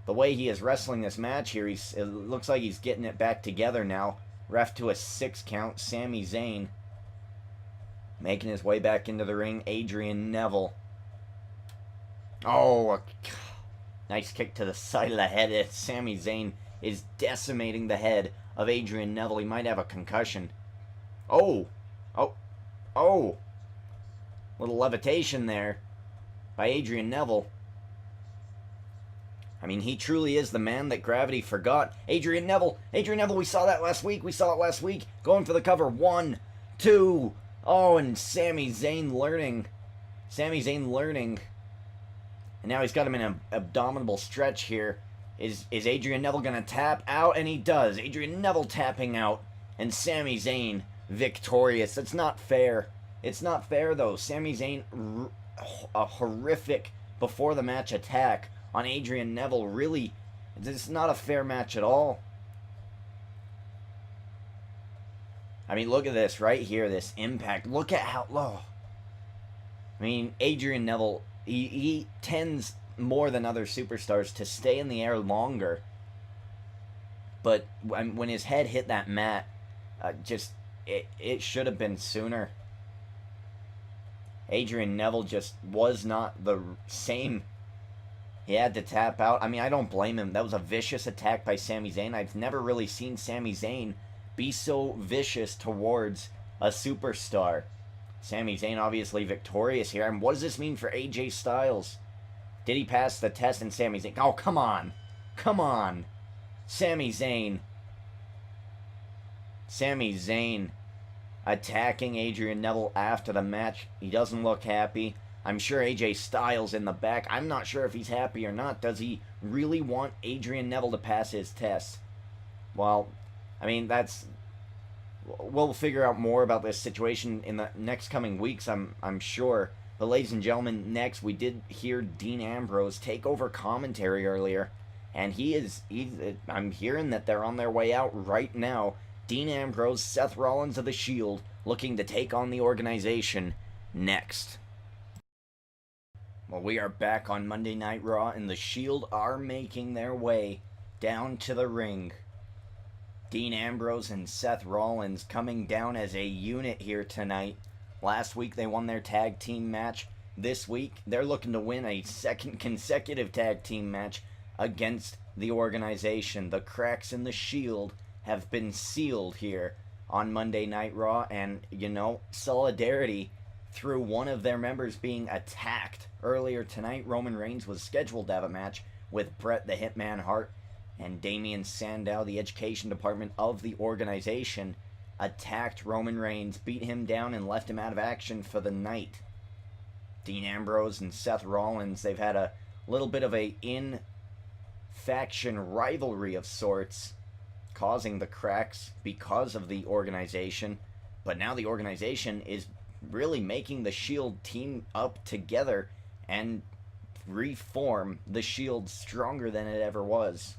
the way he is wrestling this match here. It looks like he's getting it back together now. Ref to a 6 count. Sami Zayn making his way back into the ring. Adrian Neville. Oh, nice kick to the side of the head. Sami Zayn is decimating the head of Adrian Neville. He might have a concussion. Oh. Little levitation there by Adrian Neville. I mean, he truly is the man that gravity forgot. Adrian Neville, we saw that last week. Going for the cover. 1, 2. Oh, and Sami Zayn learning. And now he's got him in an abdominal stretch here. Is Adrian Neville going to tap out? And he does. Adrian Neville tapping out. And Sami Zayn victorious. That's not fair. It's not fair, though. Sami Zayn, a horrific before the match attack on Adrian Neville. Really, this is not a fair match at all. I mean, look at this right here, this impact. Look at how low. I mean, Adrian Neville, he tends more than other superstars to stay in the air longer. But when his head hit that mat, it should have been sooner. Adrian Neville just was not the same. He had to tap out. I mean, I don't blame him. That was a vicious attack by Sami Zayn. I've never really seen Sami Zayn be so vicious towards a superstar. Sami Zayn obviously victorious here. And what does this mean for AJ Styles? Did he pass the test? And Sami Zayn... Oh, come on. Come on. Sami Zayn attacking Adrian Neville after the match. He doesn't look happy. I'm sure AJ Styles in the back. I'm not sure if he's happy or not. Does he really want Adrian Neville to pass his test? Well, I mean, we'll figure out more about this situation in the next coming weeks, I'm sure. But ladies and gentlemen, next we did hear Dean Ambrose take over commentary earlier. And I'm hearing that they're on their way out right now. Dean Ambrose, Seth Rollins of The Shield, looking to take on the organization next. Well, we are back on Monday Night Raw, and The Shield are making their way down to the ring. Dean Ambrose and Seth Rollins coming down as a unit here tonight. Last week they won their tag team match. This week they're looking to win a second consecutive tag team match against the organization. The cracks in the Shield have been sealed here on Monday Night Raw, and, you know, solidarity through one of their members being attacked. Earlier tonight, Roman Reigns was scheduled to have a match with Bret the Hitman Hart, and Damien Sandow, the education department of the organization, attacked Roman Reigns, beat him down, and left him out of action for the night. Dean Ambrose and Seth Rollins, they've had a little bit of a in-faction rivalry of sorts, causing the cracks because of the organization. But now the organization is really making the Shield team up together and reform the Shield stronger than it ever was.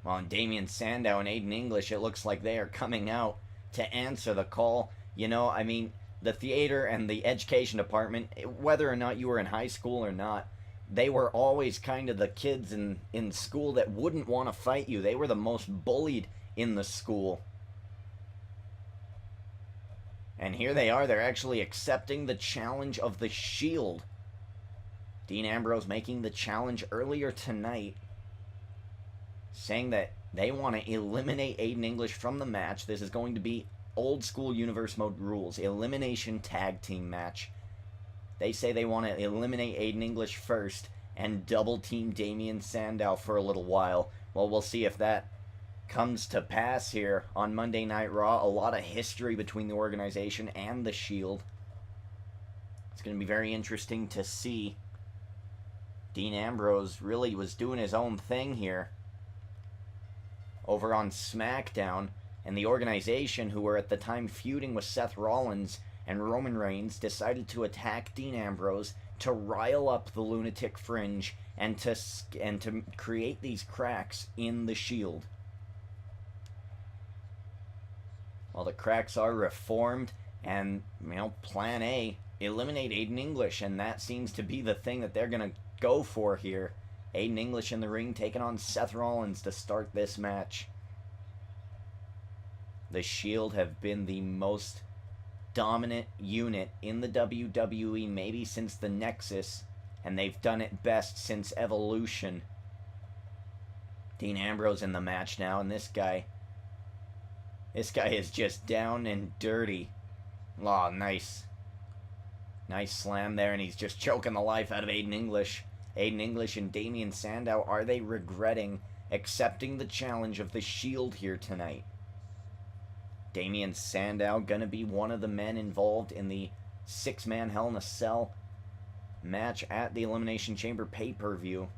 Well, and Damien Sandow and Aiden English, it looks like they are coming out to answer the call. You know, I mean, the theater and the education department, whether or not you were in high school or not, they were always kind of the kids in school that wouldn't want to fight you. They were the most bullied in the school. And here they are. They're actually accepting the challenge of the Shield. Dean Ambrose making the challenge earlier tonight, saying that they want to eliminate Aiden English from the match. This is going to be old school universe mode rules. Elimination tag team match. They say they want to eliminate Aiden English first and double team Damien Sandow for a little while. Well, we'll see if that comes to pass here on Monday Night Raw. A lot of history between the organization and the Shield. It's going to be very interesting to see. Dean Ambrose really was doing his own thing here over on SmackDown, and the organization, who were at the time feuding with Seth Rollins and Roman Reigns, decided to attack Dean Ambrose to rile up the lunatic fringe and to create these cracks in the Shield. Well, the cracks are reformed, and, you know, plan A, eliminate Aiden English, and that seems to be the thing that they're going to go for here. Aiden English in the ring taking on Seth Rollins to start this match. The Shield have been the most dominant unit in the WWE maybe since the Nexus, and they've done it best since Evolution. Dean Ambrose in the match now, and this guy is just down and dirty. Oh, nice. Nice slam there, and he's just choking the life out of Aiden English. Aiden English and Damien Sandow, are they regretting accepting the challenge of the Shield here tonight? Damien Sandow gonna be one of the men involved in the 6-man Hell in a Cell match at the Elimination Chamber pay-per-view.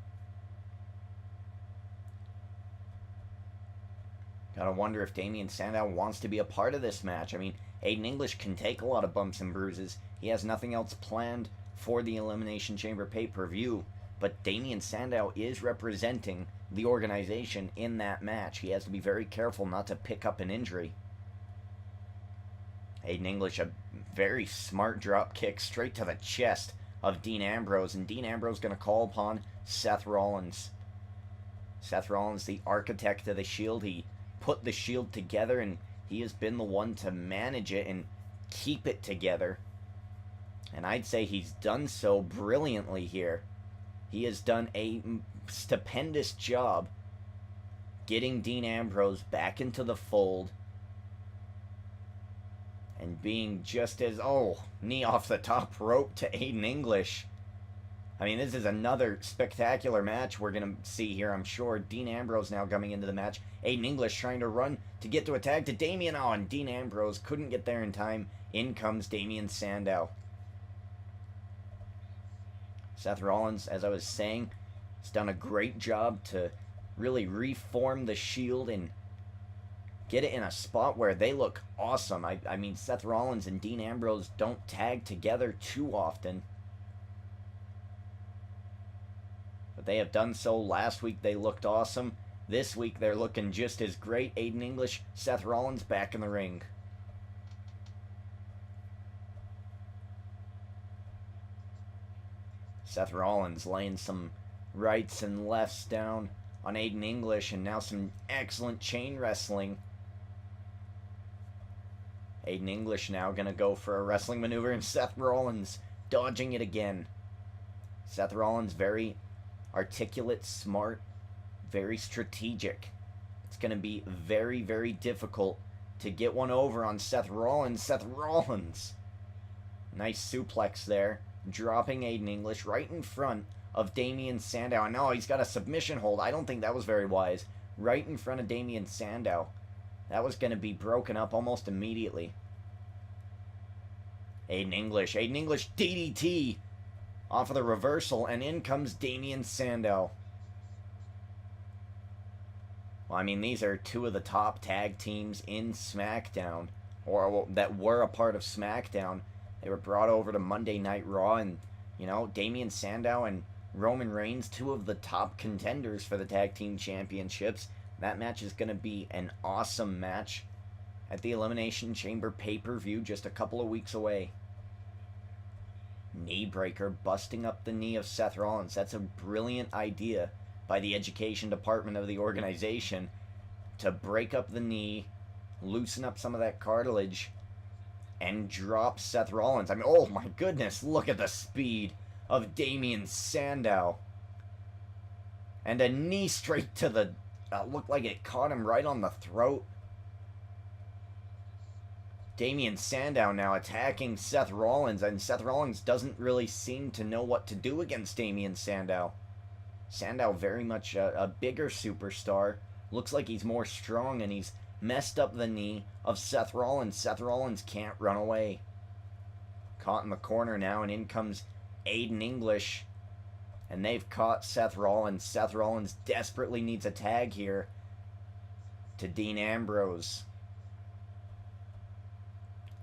Gotta wonder if Damien Sandow wants to be a part of this match. I mean, Aiden English can take a lot of bumps and bruises. He has nothing else planned for the Elimination Chamber pay-per-view. But Damien Sandow is representing the organization in that match. He has to be very careful not to pick up an injury. Aiden English, a very smart drop kick straight to the chest of Dean Ambrose. And Dean Ambrose going to call upon Seth Rollins. Seth Rollins, the architect of the Shield. He put the Shield together, and he has been the one to manage it and keep it together. And I'd say he's done so brilliantly here. He has done a stupendous job getting Dean Ambrose back into the fold and being just as, knee off the top rope to Aiden English. I mean, this is another spectacular match we're going to see here, I'm sure. Dean Ambrose now coming into the match. Aiden English trying to run to get to a tag to Damien. Oh, and Dean Ambrose couldn't get there in time. In comes Damien Sandow. Seth Rollins, as I was saying, has done a great job to really reform the Shield and get it in a spot where they look awesome. I mean, Seth Rollins and Dean Ambrose don't tag together too often. But they have done so. Last week they looked awesome. This week they're looking just as great. Aiden English, Seth Rollins back in the ring. Seth Rollins laying some rights and lefts down on Aiden English, and now some excellent chain wrestling. Aiden English now going to go for a wrestling maneuver, and Seth Rollins dodging it again. Seth Rollins very articulate, smart, very strategic. It's going to be very, very difficult to get one over on Seth Rollins. Seth Rollins. Nice suplex there. Dropping Aiden English right in front of Damien Sandow. And now he's got a submission hold. I don't think that was very wise. Right in front of Damien Sandow. That was going to be broken up almost immediately. Aiden English. Aiden English DDT off of the reversal. And in comes Damien Sandow. Well, I mean, these are two of the top tag teams in SmackDown. Or that were a part of SmackDown. They were brought over to Monday Night Raw, and, you know, Damien Sandow and Roman Reigns, two of the top contenders for the Tag Team Championships. That match is going to be an awesome match at the Elimination Chamber pay-per-view just a couple of weeks away. Knee breaker, busting up the knee of Seth Rollins. That's a brilliant idea by the education department of the organization to break up the knee, loosen up some of that cartilage, and drop Seth Rollins. I mean, oh my goodness, look at the speed of Damien Sandow. And a knee straight to the... looked like it caught him right on the throat. Damien Sandow now attacking Seth Rollins, and Seth Rollins doesn't really seem to know what to do against Damien Sandow. Sandow very much a bigger superstar. Looks like he's more strong, and he's messed up the knee of Seth Rollins. Seth Rollins can't run away. Caught in the corner now, and in comes Aiden English. And they've caught Seth Rollins. Seth Rollins desperately needs a tag here to Dean Ambrose.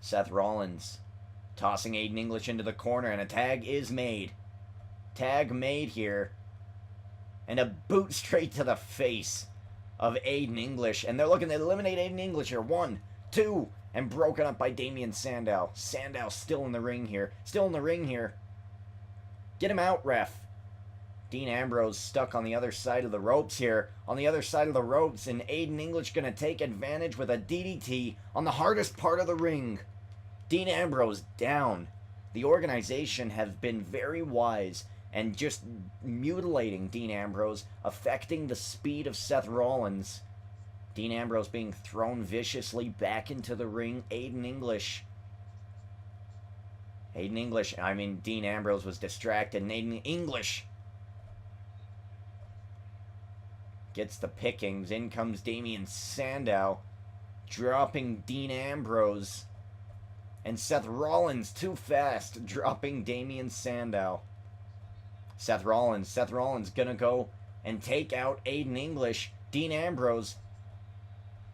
Seth Rollins tossing Aiden English into the corner, and a tag is made. Tag made here. And a boot straight to the face of Aiden English. And they're looking to eliminate Aiden English here. 1, 2, and broken up by Damien Sandow. Sandow still in the ring here. Still in the ring here. Get him out, ref. Dean Ambrose stuck on the other side of the ropes here. On the other side of the ropes. And Aiden English going to take advantage with a DDT on the hardest part of the ring. Dean Ambrose down. The organization has been very wise and just mutilating Dean Ambrose, affecting the speed of Seth Rollins. Dean Ambrose being thrown viciously back into the ring. Aiden English Dean Ambrose was distracted, and Aiden English gets the pickings. In comes Damien Sandow, dropping Dean Ambrose. And Seth Rollins, too fast, dropping Damien Sandow. Seth Rollins gonna go and take out Aiden English. Dean Ambrose,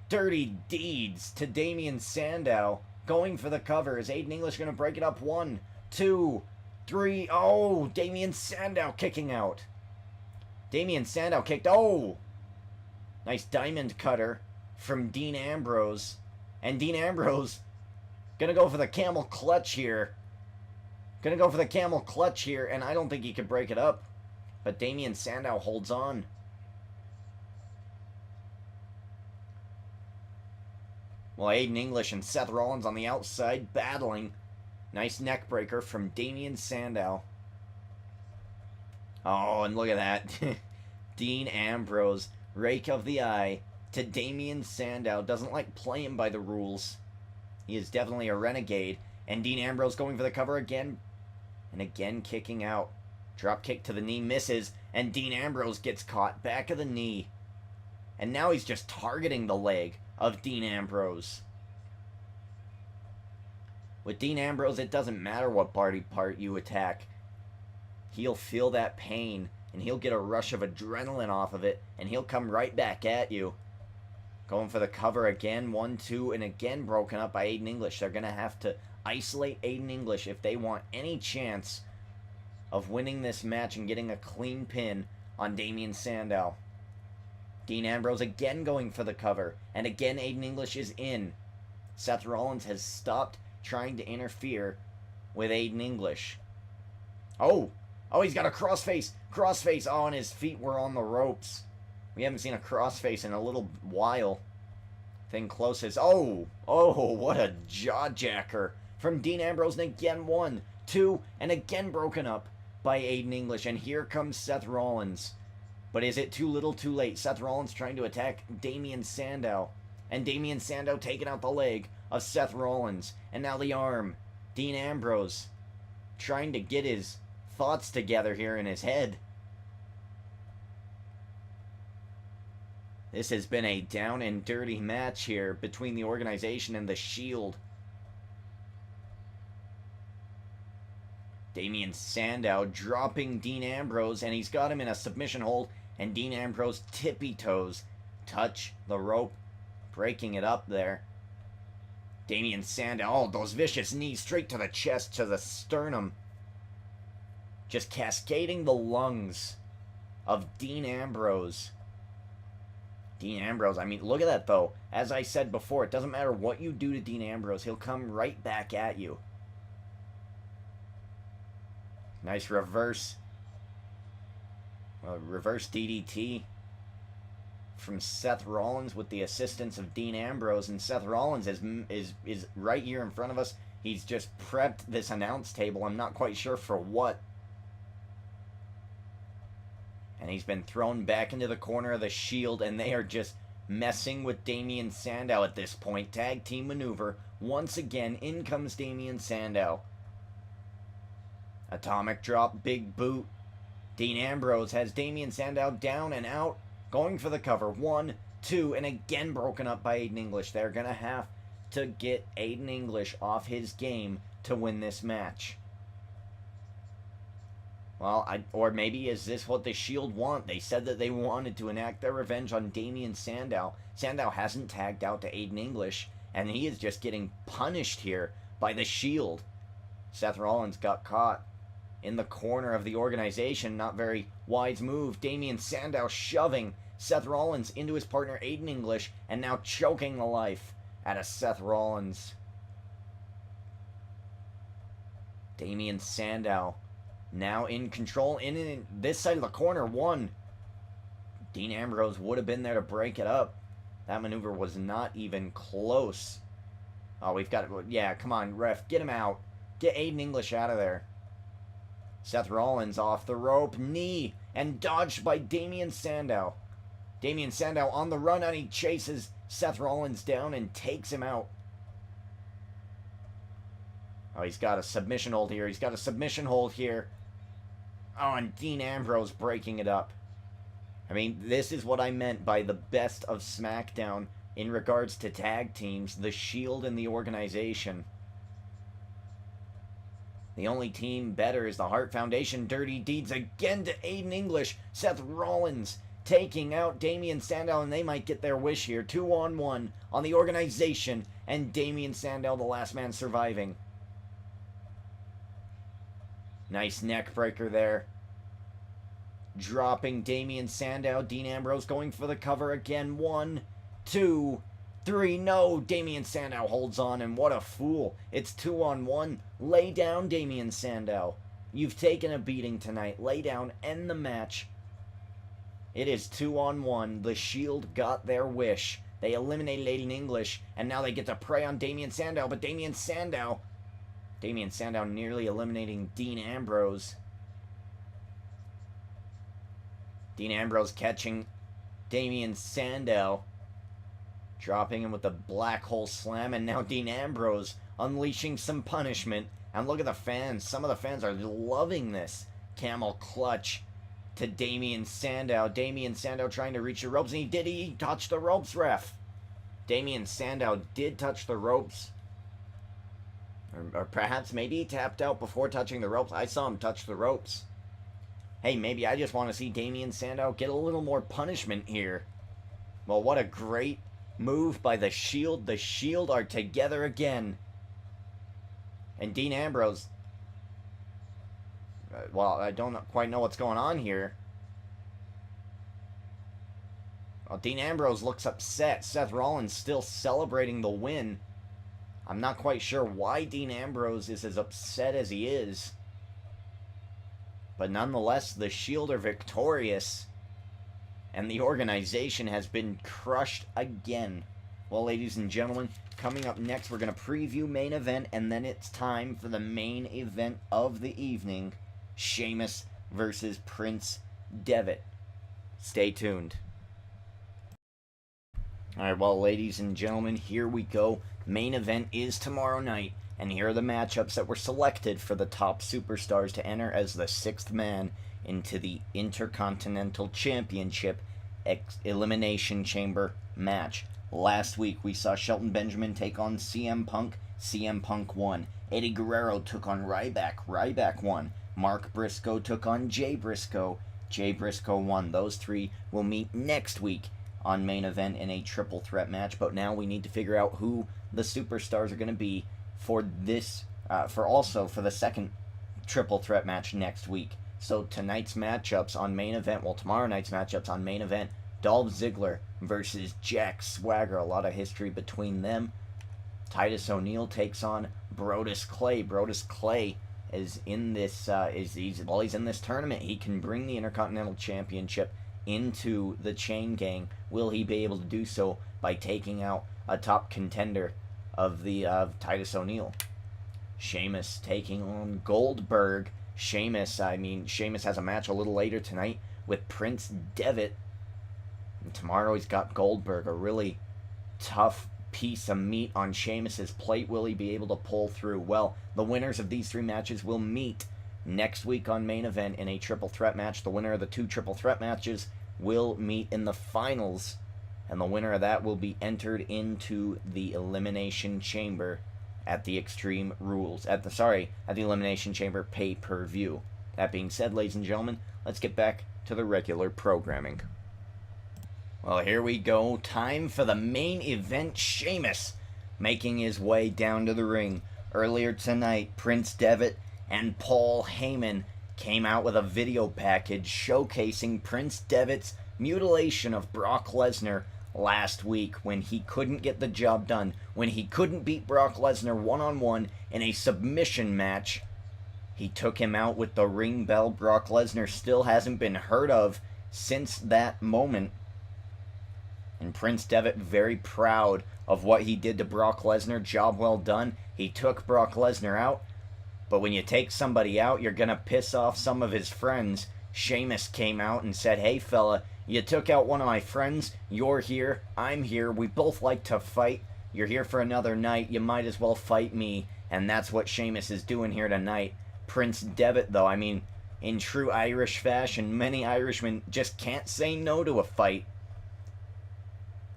dirty deeds to Damien Sandow. Going for the cover. Is Aiden English gonna break it up? 1, 2, 3. Oh, Damien Sandow kicking out. Damien Sandow kicked. Oh! Nice diamond cutter from Dean Ambrose. And Dean Ambrose gonna go for the camel clutch here. And I don't think he could break it up. But Damien Sandow holds on. Well, Aiden English and Seth Rollins on the outside battling. Nice neck breaker from Damien Sandow. Oh, and look at that. Dean Ambrose, rake of the eye to Damien Sandow. Doesn't like playing by the rules. He is definitely a renegade. And Dean Ambrose going for the cover again. And again kicking out. Drop kick to the knee, misses. And Dean Ambrose gets caught. Back of the knee. And now he's just targeting the leg of Dean Ambrose. With Dean Ambrose, it doesn't matter what body part you attack. He'll feel that pain, and he'll get a rush of adrenaline off of it, and he'll come right back at you. Going for the cover again, 1, 2, and again broken up by Aiden English. They're going to have to isolate Aiden English if they want any chance of winning this match and getting a clean pin on Damien Sandow. Dean Ambrose again going for the cover, and again Aiden English is in. Seth Rollins has stopped trying to interfere with Aiden English. Oh, he's got a crossface. Oh, and his feet were on the ropes. We haven't seen a crossface in a little while. Thing closest. Oh, what a jawjacker from Dean Ambrose. And again 1, 2, and again broken up by Aiden English. And here comes Seth Rollins. But is it too little too late? Seth Rollins trying to attack Damien Sandow. And Damien Sandow taking out the leg of Seth Rollins. And now the arm. Dean Ambrose trying to get his thoughts together here in his head. This has been a down and dirty match here between the organization and the Shield. Damien Sandow dropping Dean Ambrose, and he's got him in a submission hold, and Dean Ambrose tippy toes. Touch the rope, breaking it up there. Damien Sandow, those vicious knees straight to the chest, to the sternum. Just cascading the lungs of Dean Ambrose. Look at that though. As I said before, it doesn't matter what you do to Dean Ambrose, he'll come right back at you. Nice reverse DDT from Seth Rollins with the assistance of Dean Ambrose. And Seth Rollins is right here in front of us. He's just prepped this announce table. I'm not quite sure for what. And he's been thrown back into the corner of the Shield, and they are just messing with Damien Sandow at this point. Tag team maneuver. Once again, in comes Damien Sandow. Atomic drop, big boot. Dean Ambrose has Damien Sandow down and out. Going for the cover. 1, 2, and again broken up by Aiden English. They're going to have to get Aiden English off his game to win this match. Well, or maybe is this what the Shield want? They said that they wanted to enact their revenge on Damien Sandow. Sandow hasn't tagged out to Aiden English, and he is just getting punished here by the Shield. Seth Rollins got caught in the corner of the organization. Not very wise move. Damien Sandow shoving Seth Rollins into his partner Aiden English, and now choking the life out of Seth Rollins. Damien Sandow now in control in this side of the corner. 1. Dean Ambrose would have been there to break it up. That maneuver was not even close. Oh, we've got it. Yeah, come on, ref. Get him out. Get Aiden English out of there. Seth Rollins off the rope. Knee. And dodged by Damien Sandow. Damien Sandow on the run, and he chases Seth Rollins down and takes him out. Oh, he's got a submission hold here. He's got a submission hold here. Oh, and Dean Ambrose breaking it up. I mean, this is what I meant by the best of SmackDown in regards to tag teams, the Shield and the organization. The only team better is the Hart Foundation. Dirty Deeds again to Aiden English. Seth Rollins taking out Damien Sandow, and they might get their wish here. 2-on-1 on the organization, and Damien Sandow, the last man surviving. Nice neck breaker there. Dropping Damien Sandow. Dean Ambrose going for the cover again. 1, 2, 3. No, Damien Sandow holds on, and what a fool. It's 2-on-1. Lay down, Damien Sandow. You've taken a beating tonight. Lay down, end the match. It is 2-on-1. The Shield got their wish. They eliminated Aiden English, and now they get to prey on Damien Sandow, but Damien Sandow nearly eliminating Dean Ambrose. Dean Ambrose catching Damien Sandow, dropping him with the black hole slam, and now Dean Ambrose unleashing some punishment. And look at the fans. Some of the fans are loving this. Camel clutch to Damien Sandow. Damien Sandow trying to reach the ropes, and he touched the ropes, ref. Damien Sandow did touch the ropes. Or perhaps maybe he tapped out before touching the ropes. I saw him touch the ropes. Hey, maybe I just want to see Damien Sandow get a little more punishment here. Well, what a great move by the Shield. The Shield are together again. And Dean Ambrose... well, I don't quite know what's going on here. Well, Dean Ambrose looks upset. Seth Rollins still celebrating the win. I'm not quite sure why Dean Ambrose is as upset as he is. But nonetheless, the Shield are victorious. And the organization has been crushed again. Well, ladies and gentlemen, coming up next, we're going to preview main event. And then it's time for the main event of the evening. Sheamus versus Prince Devitt. Stay tuned. Alright, well, ladies and gentlemen, here we go. Main event is tomorrow night. And here are the matchups that were selected for the top superstars to enter as the 6th man into the Intercontinental Championship Elimination Chamber match. Last week, we saw Shelton Benjamin take on CM Punk. CM Punk won. Eddie Guerrero took on Ryback. Ryback won. Mark Briscoe took on Jay Briscoe. Jay Briscoe won. Those three will meet next week on main event in a triple threat match. But now we need to figure out who the superstars are going to be for this, for the second triple threat match next week. So tonight's matchups on main event, tomorrow night's matchups on main event, Dolph Ziggler versus Jack Swagger. A lot of history between them. Titus O'Neil takes on Brodus Clay. Brodus Clay is in this, he's in this tournament. He can bring the Intercontinental Championship into the Chain Gang. Will he be able to do so by taking out a top contender of Titus O'Neil? Sheamus taking on Goldberg. Sheamus has a match a little later tonight with Prince Devitt. And tomorrow he's got Goldberg, a really tough piece of meat on Sheamus's plate. Will he be able to pull through? Well, the winners of these three matches will meet next week on main event in a triple threat match. The winner of the two triple threat matches will meet in the finals, and the winner of that will be entered into the Elimination Chamber at the Extreme Rules, at the Elimination Chamber pay-per-view. That being said, ladies and gentlemen, let's get back to the regular programming. Well, here we go. Time for the main event. Sheamus making his way down to the ring. Earlier tonight, Prince Devitt and Paul Heyman came out with a video package showcasing Prince Devitt's mutilation of Brock Lesnar last week when he couldn't get the job done, when he couldn't beat Brock Lesnar one-on-one in a submission match. He took him out with the ring bell. Brock Lesnar still hasn't been heard of since that moment. And Prince Devitt very proud of what he did to Brock Lesnar. Job well done. He took Brock Lesnar out. But when you take somebody out, you're going to piss off some of his friends. Sheamus came out and said, "Hey fella, you took out one of my friends. You're here. I'm here. We both like to fight. You're here for another night. You might as well fight me." And that's what Sheamus is doing here tonight. Prince Devitt, though, I mean, in true Irish fashion, many Irishmen just can't say no to a fight.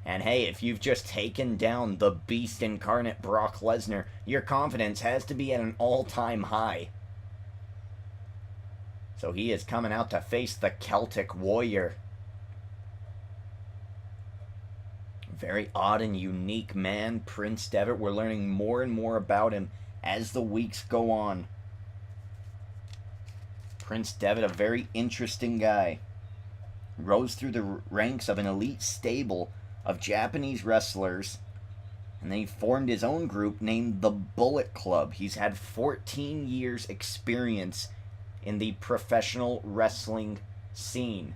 And hey, if you've just taken down the beast incarnate Brock Lesnar, your confidence has to be at an all-time high. So he is coming out to face the Celtic Warrior. Very odd and unique man, Prince Devitt. We're learning more and more about him as the weeks go on. Prince Devitt, a very interesting guy. Rose through the ranks of an elite stable of Japanese wrestlers, and then he formed his own group named the Bullet Club. He's had 14 years experience in the professional wrestling scene.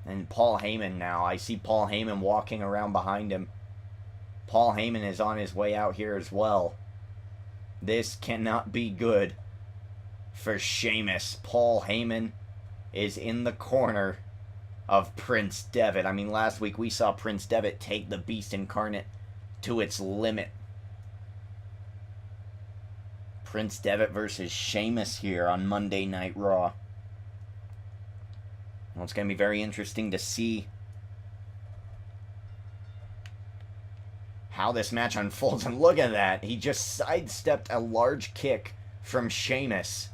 And Paul Heyman now, I see Paul Heyman walking around behind him. Paul Heyman is on his way out here as well. This cannot be good for Sheamus. Paul Heyman is in the corner of Prince Devitt. I mean, last week we saw Prince Devitt take the Beast Incarnate to its limit. Prince Devitt versus Sheamus here on Monday Night Raw. Well, it's going to be very interesting to see how this match unfolds. And look at that. He just sidestepped a large kick from Sheamus.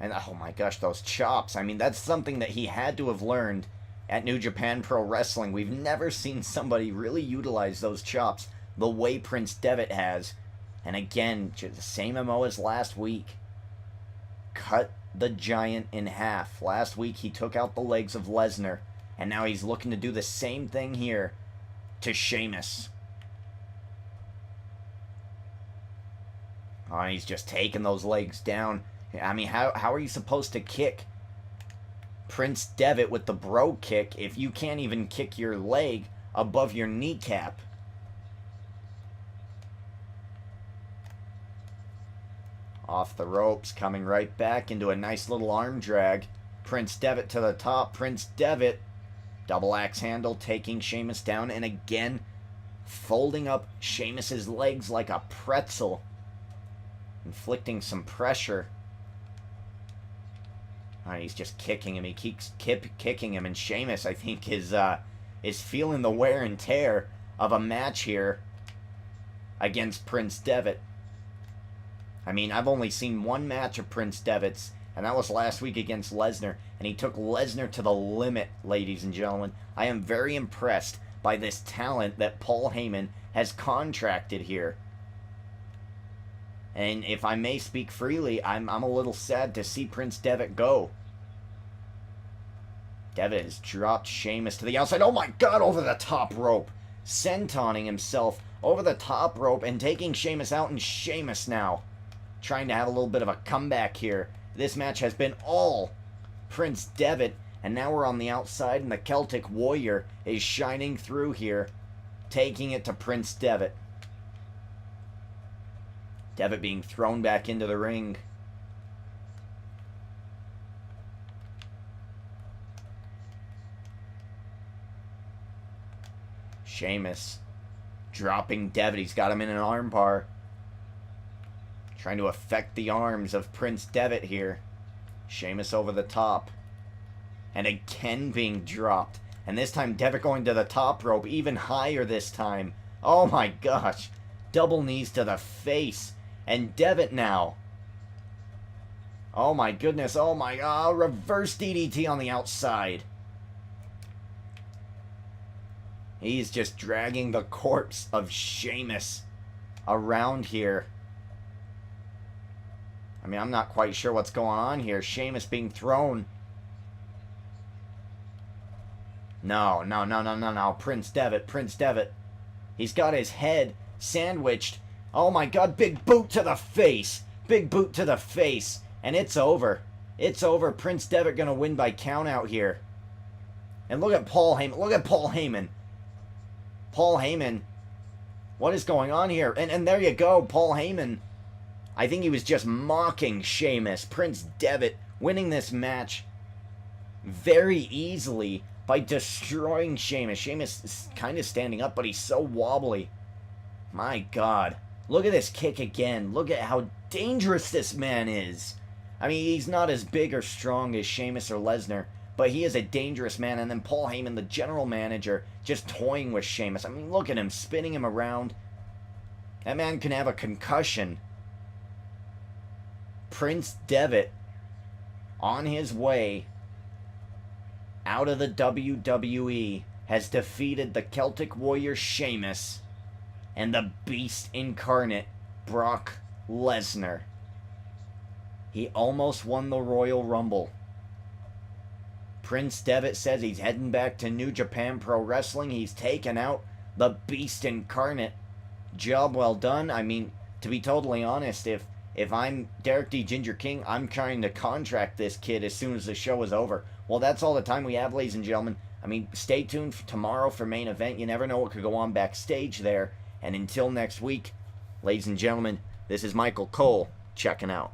And oh my gosh, those chops. I mean, that's something that he had to have learned at New Japan Pro Wrestling. We've never seen somebody really utilize those chops the way Prince Devitt has. And again, just the same MO as last week. Cut the Giant in half. Last week he took out the legs of Lesnar. And now he's looking to do the same thing here to Sheamus. Oh, he's just taking those legs down. I mean, how are you supposed to kick Prince Devitt with the bro kick if you can't even kick your leg above your kneecap? Off the ropes, coming right back into a nice little arm drag. Prince Devitt to the top. Prince Devitt, double axe handle, taking Sheamus down, and again, folding up Sheamus's legs like a pretzel, inflicting some pressure. He's just kicking him. He keeps kicking him, and Sheamus, I think, is feeling the wear and tear of a match here against Prince Devitt. I mean, I've only seen one match of Prince Devitt's, and that was last week against Lesnar, and he took Lesnar to the limit, ladies and gentlemen. I am very impressed by this talent that Paul Heyman has contracted here. And if I may speak freely, I'm a little sad to see Prince Devitt go. Devitt has dropped Sheamus to the outside. Oh my god, over the top rope. Sentoning himself over the top rope and taking Sheamus out, and Sheamus now trying to have a little bit of a comeback here. This match has been all Prince Devitt, and now we're on the outside, and the Celtic Warrior is shining through here, taking it to Prince Devitt. Devitt being thrown back into the ring. Sheamus dropping Devitt. He's got him in an armbar. Trying to affect the arms of Prince Devitt here. Sheamus over the top. And again being dropped. And this time Devitt going to the top rope. Even higher this time. Oh my gosh. Double knees to the face. And Devitt now. Oh my goodness. Oh my god. Reverse DDT on the outside. He's just dragging the corpse of Sheamus around here. I mean, I'm not quite sure what's going on here. Sheamus being thrown. No. Prince Devitt. He's got his head sandwiched. Oh my god, big boot to the face. Big boot to the face. And it's over. It's over. Prince Devitt gonna win by count out here. And look at Paul Heyman. Look at Paul Heyman. Paul Heyman. What is going on here? And there you go, Paul Heyman. I think he was just mocking Sheamus. Prince Devitt winning this match very easily by destroying Sheamus. Sheamus is kind of standing up, but he's so wobbly. My god. Look at this kick again. Look at how dangerous this man is. I mean, he's not as big or strong as Sheamus or Lesnar, but he is a dangerous man. And then Paul Heyman, the general manager, just toying with Sheamus. I mean, look at him, spinning him around. That man can have a concussion. Prince Devitt, on his way out of the WWE, has defeated the Celtic Warrior Sheamus and the Beast Incarnate, Brock Lesnar. He almost won the Royal Rumble. Prince Devitt says he's heading back to New Japan Pro Wrestling. He's taken out the Beast Incarnate. Job well done. I mean, to be totally honest, if I'm Derek D. Ginger King, I'm trying to contract this kid as soon as the show is over. Well, that's all the time we have, ladies and gentlemen. I mean, stay tuned for tomorrow for main event. You never know what could go on backstage there. And until next week, ladies and gentlemen, this is Michael Cole checking out.